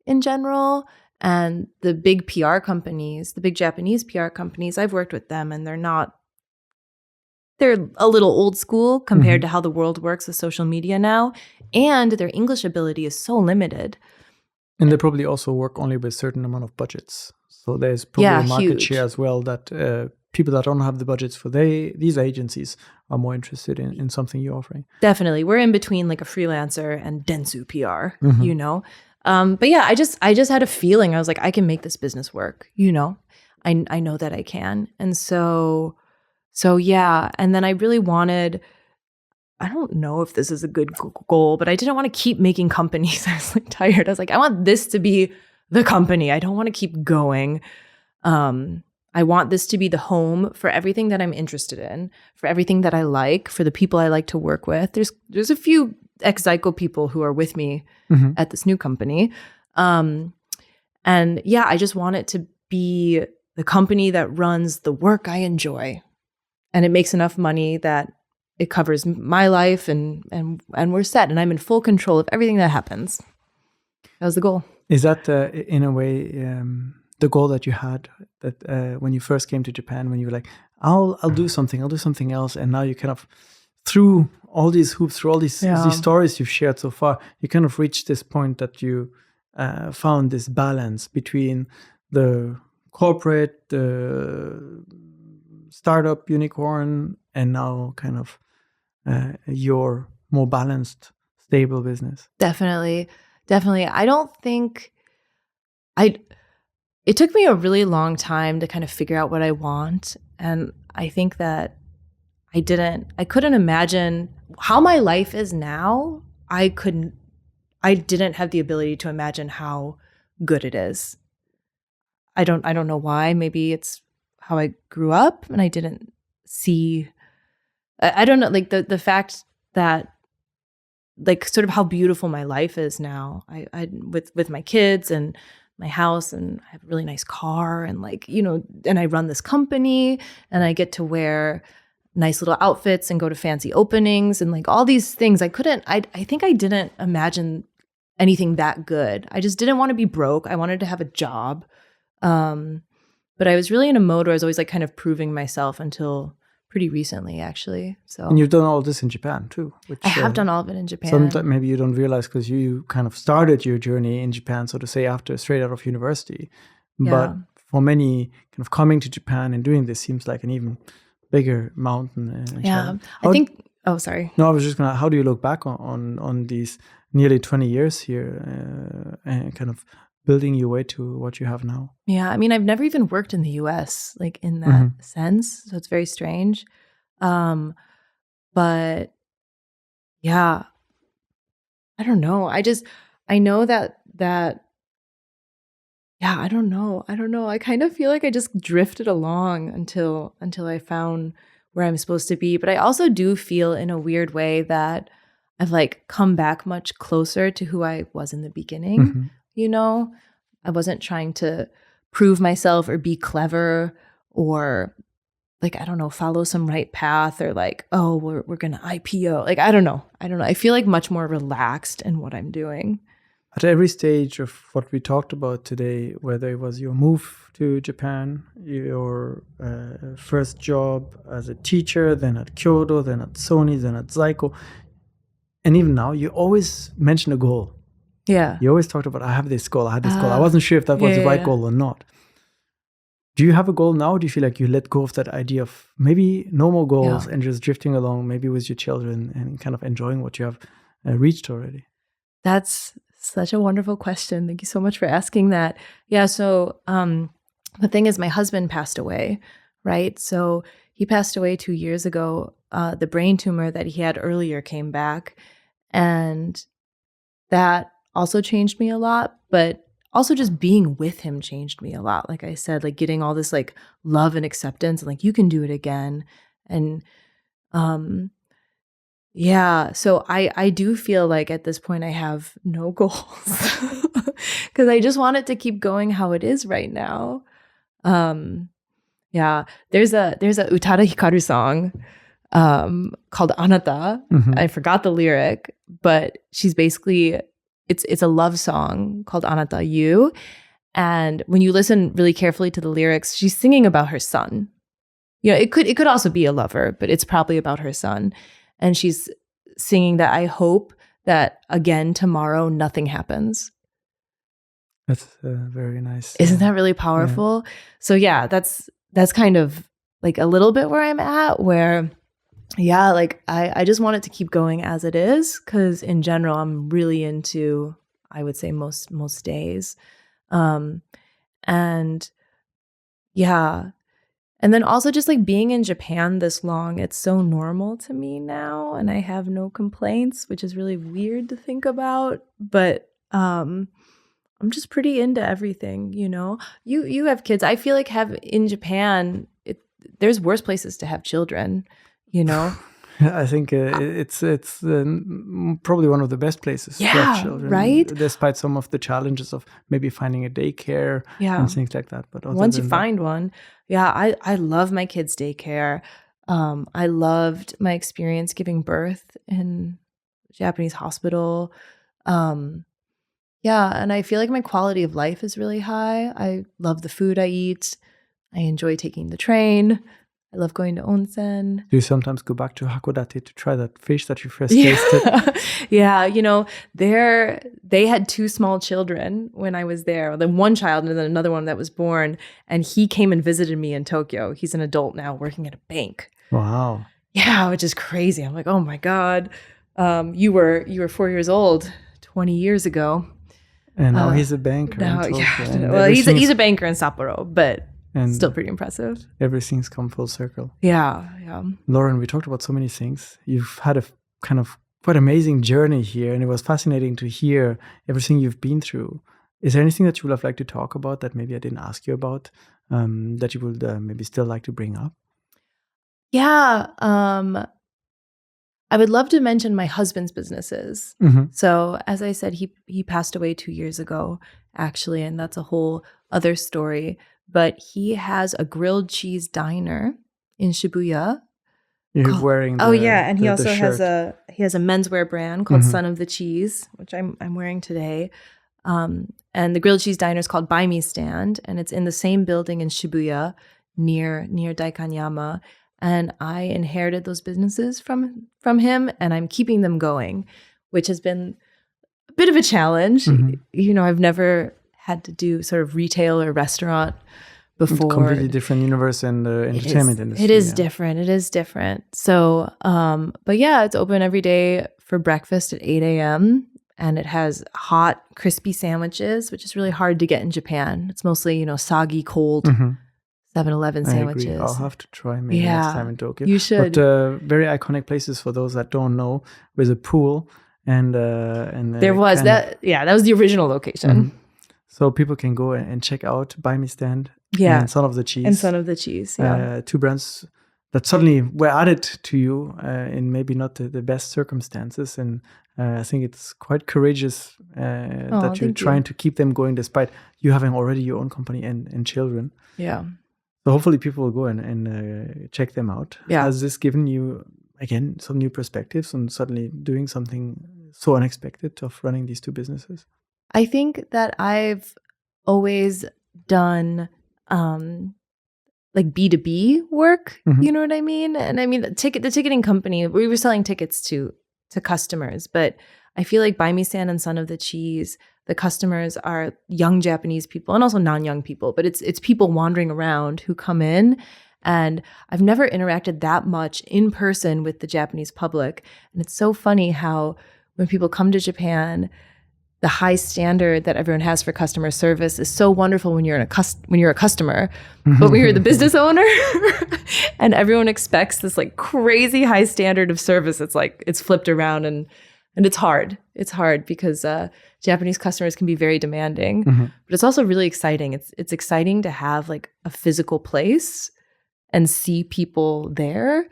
in general. And the big PR companies, the big Japanese PR companies, I've worked with them, and they're a little old school compared to how the world works with social media now. And their English ability is so limited. And they probably also work only with a certain amount of budgets. So there's probably a market share as well that people that don't have the budgets for these agencies are more interested in something you're offering. Definitely. We're in between like a freelancer and Dentsu PR, you know? But yeah, I just had a feeling. I was like, I can make this business work, you know? I know that I can. And so yeah. And then I really wanted I don't know if this is a good goal, but I didn't want to keep making companies. I was like tired. I was like, I want this to be the company. I don't want to keep going. I want this to be the home for everything that I'm interested in, for everything that I like, for the people I like to work with. There's a few ex-Zyco people who are with me at this new company. And yeah, I just want it to be the company that runs the work I enjoy. And it makes enough money that it covers my life and we're set. And I'm in full control of everything that happens. That was the goal. Is that in a way the goal that you had that when you first came to Japan, when you were like, I'll do something else, and now you kind of through all these hoops, through all these stories you've shared so far, you kind of reached this point that you found this balance between the corporate, the startup unicorn, and now kind of your more balanced, stable business. Definitely. I don't think it took me a really long time to kind of figure out what I want. And I think that I couldn't imagine how my life is now. I didn't have the ability to imagine how good it is. I don't know why. Maybe it's how I grew up and I didn't see, I don't know, like the fact that like sort of how beautiful my life is now. I with my kids and my house, and I have a really nice car, and like, you know, and I run this company and I get to wear nice little outfits and go to fancy openings and like all these things. I think I didn't imagine anything that good. I just didn't want to be broke. I wanted to have a job. But I was really in a mode where I was always like kind of proving myself until pretty recently, actually. So, and you've done all this in Japan too. Which, I have done all of it in Japan. Maybe you don't realize because you kind of started your journey in Japan, so to say, straight out of university. Yeah. But for many, kind of coming to Japan and doing this seems like an even bigger mountain. I think. Oh, sorry. No, I was just gonna. How do you look back on these nearly 20 years here and kind of building your way to what you have now? Yeah, I mean, I've never even worked in the US, like in that sense. So it's very strange. But yeah, I don't know. I know that, yeah, I don't know. I kind of feel like I just drifted along until I found where I'm supposed to be. But I also do feel in a weird way that I've like come back much closer to who I was in the beginning. You know, I wasn't trying to prove myself or be clever or like, I don't know, follow some right path or like, oh, we're going to IPO. Like, I don't know. I feel like much more relaxed in what I'm doing. At every stage of what we talked about today, whether it was your move to Japan, your first job as a teacher, then at Kyoto, then at Sony, then at Zyco, and even now, you always mention a goal. Yeah. You always talked about, I had this goal. I wasn't sure if that was the right goal or not. Do you have a goal now? Do you feel like you let go of that idea of maybe no more goals and just drifting along, maybe with your children and kind of enjoying what you have reached already? That's such a wonderful question. Thank you so much for asking that. Yeah. So the thing is, my husband passed away, right? So he passed away 2 years ago. The brain tumor that he had earlier came back, and that also changed me a lot, but also just being with him changed me a lot. Like I said, like getting all this like love and acceptance and like, you can do it again. And yeah, so I do feel like at this point I have no goals because I just want it to keep going how it is right now. Yeah, there's a Utada Hikaru song called Anata. I forgot the lyric, but she's basically it's a love song called Anata You. And when you listen really carefully to the lyrics, she's singing about her son. You know, it could also be a lover, but it's probably about her son. And she's singing that I hope that again tomorrow nothing happens. That's very nice. Isn't that really powerful? Yeah. So yeah, that's kind of like a little bit where I'm at, where yeah, like I just want it to keep going as it is, because in general I'm really into, I would say most days, and yeah, And then also just like being in Japan this long, it's so normal to me now, and I have no complaints, which is really weird to think about. But I'm just pretty into everything, you know. You have kids. I feel like in Japan, there's worse places to have children, you know. I think it's probably one of the best places to have children, right? Despite some of the challenges of maybe finding a daycare and things like that. But once you find one, I love my kids' daycare. I loved my experience giving birth in a Japanese hospital. And I feel like my quality of life is really high. I love the food I eat. I enjoy taking the train. I love going to onsen. Do you sometimes go back to Hakodate to try that fish that you first tasted? Yeah, you know, they had 2 small children when I was there. Then one child and then another one that was born. And he came and visited me in Tokyo. He's an adult now working at a bank. Wow. Yeah, which is crazy. I'm like, oh my God. You were 4 years old 20 years ago. And now he's a banker. Well, he's a banker in Sapporo, but still pretty impressive. Everything's come full circle. Yeah. Lauren, we talked about so many things. You've had a kind of quite amazing journey here, and it was fascinating to hear everything you've been through. Is there anything that you would have liked to talk about that maybe I didn't ask you about, that you would maybe still like to bring up? Yeah. I would love to mention my husband's businesses. Mm-hmm. So as I said, he passed away 2 years ago, actually, and that's a whole other story. But he has a grilled cheese diner in Shibuya. You're wearing and he also has a menswear brand called Son of the Cheese, which I'm wearing today. And the grilled cheese diner is called Buy Me Stand, and it's in the same building in Shibuya near Daikanyama. And I inherited those businesses from him, and I'm keeping them going, which has been a bit of a challenge. Mm-hmm. You know, I've never had to do sort of retail or restaurant before. It's completely different universe in the entertainment industry. It is different. It is different. So, but yeah, it's open every day for breakfast at 8 a.m. And it has hot, crispy sandwiches, which is really hard to get in Japan. It's mostly, you know, soggy, cold 7-Eleven sandwiches. I agree. I'll have to try maybe next time in Tokyo. You should. But very iconic places for those that don't know, with a pool and there was that. Yeah, that was the original location. Mm-hmm. So people can go and check out Buy Me Stand and Son of the Cheese. And Son of the Cheese, yeah. 2 brands that suddenly were added to you in maybe not the best circumstances. And I think it's quite courageous that you're trying to keep them going despite you having already your own company and children. Yeah. So hopefully people will go and check them out. Yeah. Has this given you, again, some new perspectives on suddenly doing something so unexpected of running these 2 businesses? I think that I've always done like B2B work, you know what I mean? And I mean, the ticketing company, we were selling tickets to customers, but I feel like Buy Me Stand and Son of the Cheese, the customers are young Japanese people and also non-young people, but it's people wandering around who come in. And I've never interacted that much in person with the Japanese public. And it's so funny how when people come to Japan, the high standard that everyone has for customer service is so wonderful when you're a customer, but when you're the business owner and everyone expects this like crazy high standard of service, it's like it's flipped around and it's hard. It's hard because Japanese customers can be very demanding, but it's also really exciting. It's exciting to have like a physical place and see people there.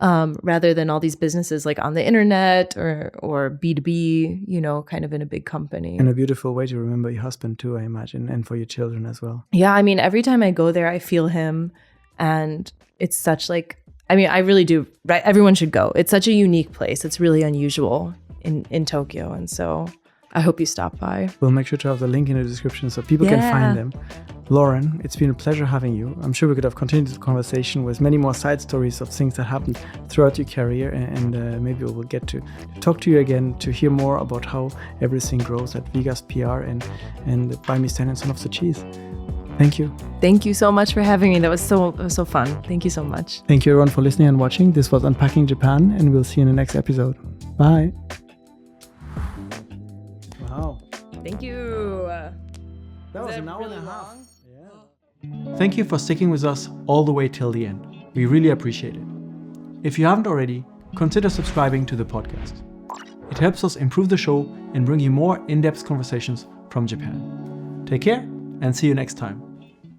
Rather than all these businesses like on the internet or B2B, you know, kind of in a big company. And a beautiful way to remember your husband too, I imagine, and for your children as well. Yeah, I mean, every time I go there, I feel him. And it's such like, I mean, I really do, right? Everyone should go. It's such a unique place. It's really unusual in Tokyo. And so I hope you stop by. We'll make sure to have the link in the description so people can find them. Lauren, it's been a pleasure having you. I'm sure we could have continued the conversation with many more side stories of things that happened throughout your career, and maybe we'll get to talk to you again to hear more about how everything grows at Vegas PR and Buy Me Stand and Son of the Cheese. Thank you. Thank you so much for having me. That was so fun. Thank you so much. Thank you everyone for listening and watching. This was Unpacking Japan, and we'll see you in the next episode. Bye. Wow. Thank you. That was an hour and a half. Yeah. Thank you for sticking with us all the way till the end. We really appreciate it. If you haven't already, consider subscribing to the podcast. It helps us improve the show and bring you more in-depth conversations from Japan. Take care and see you next time.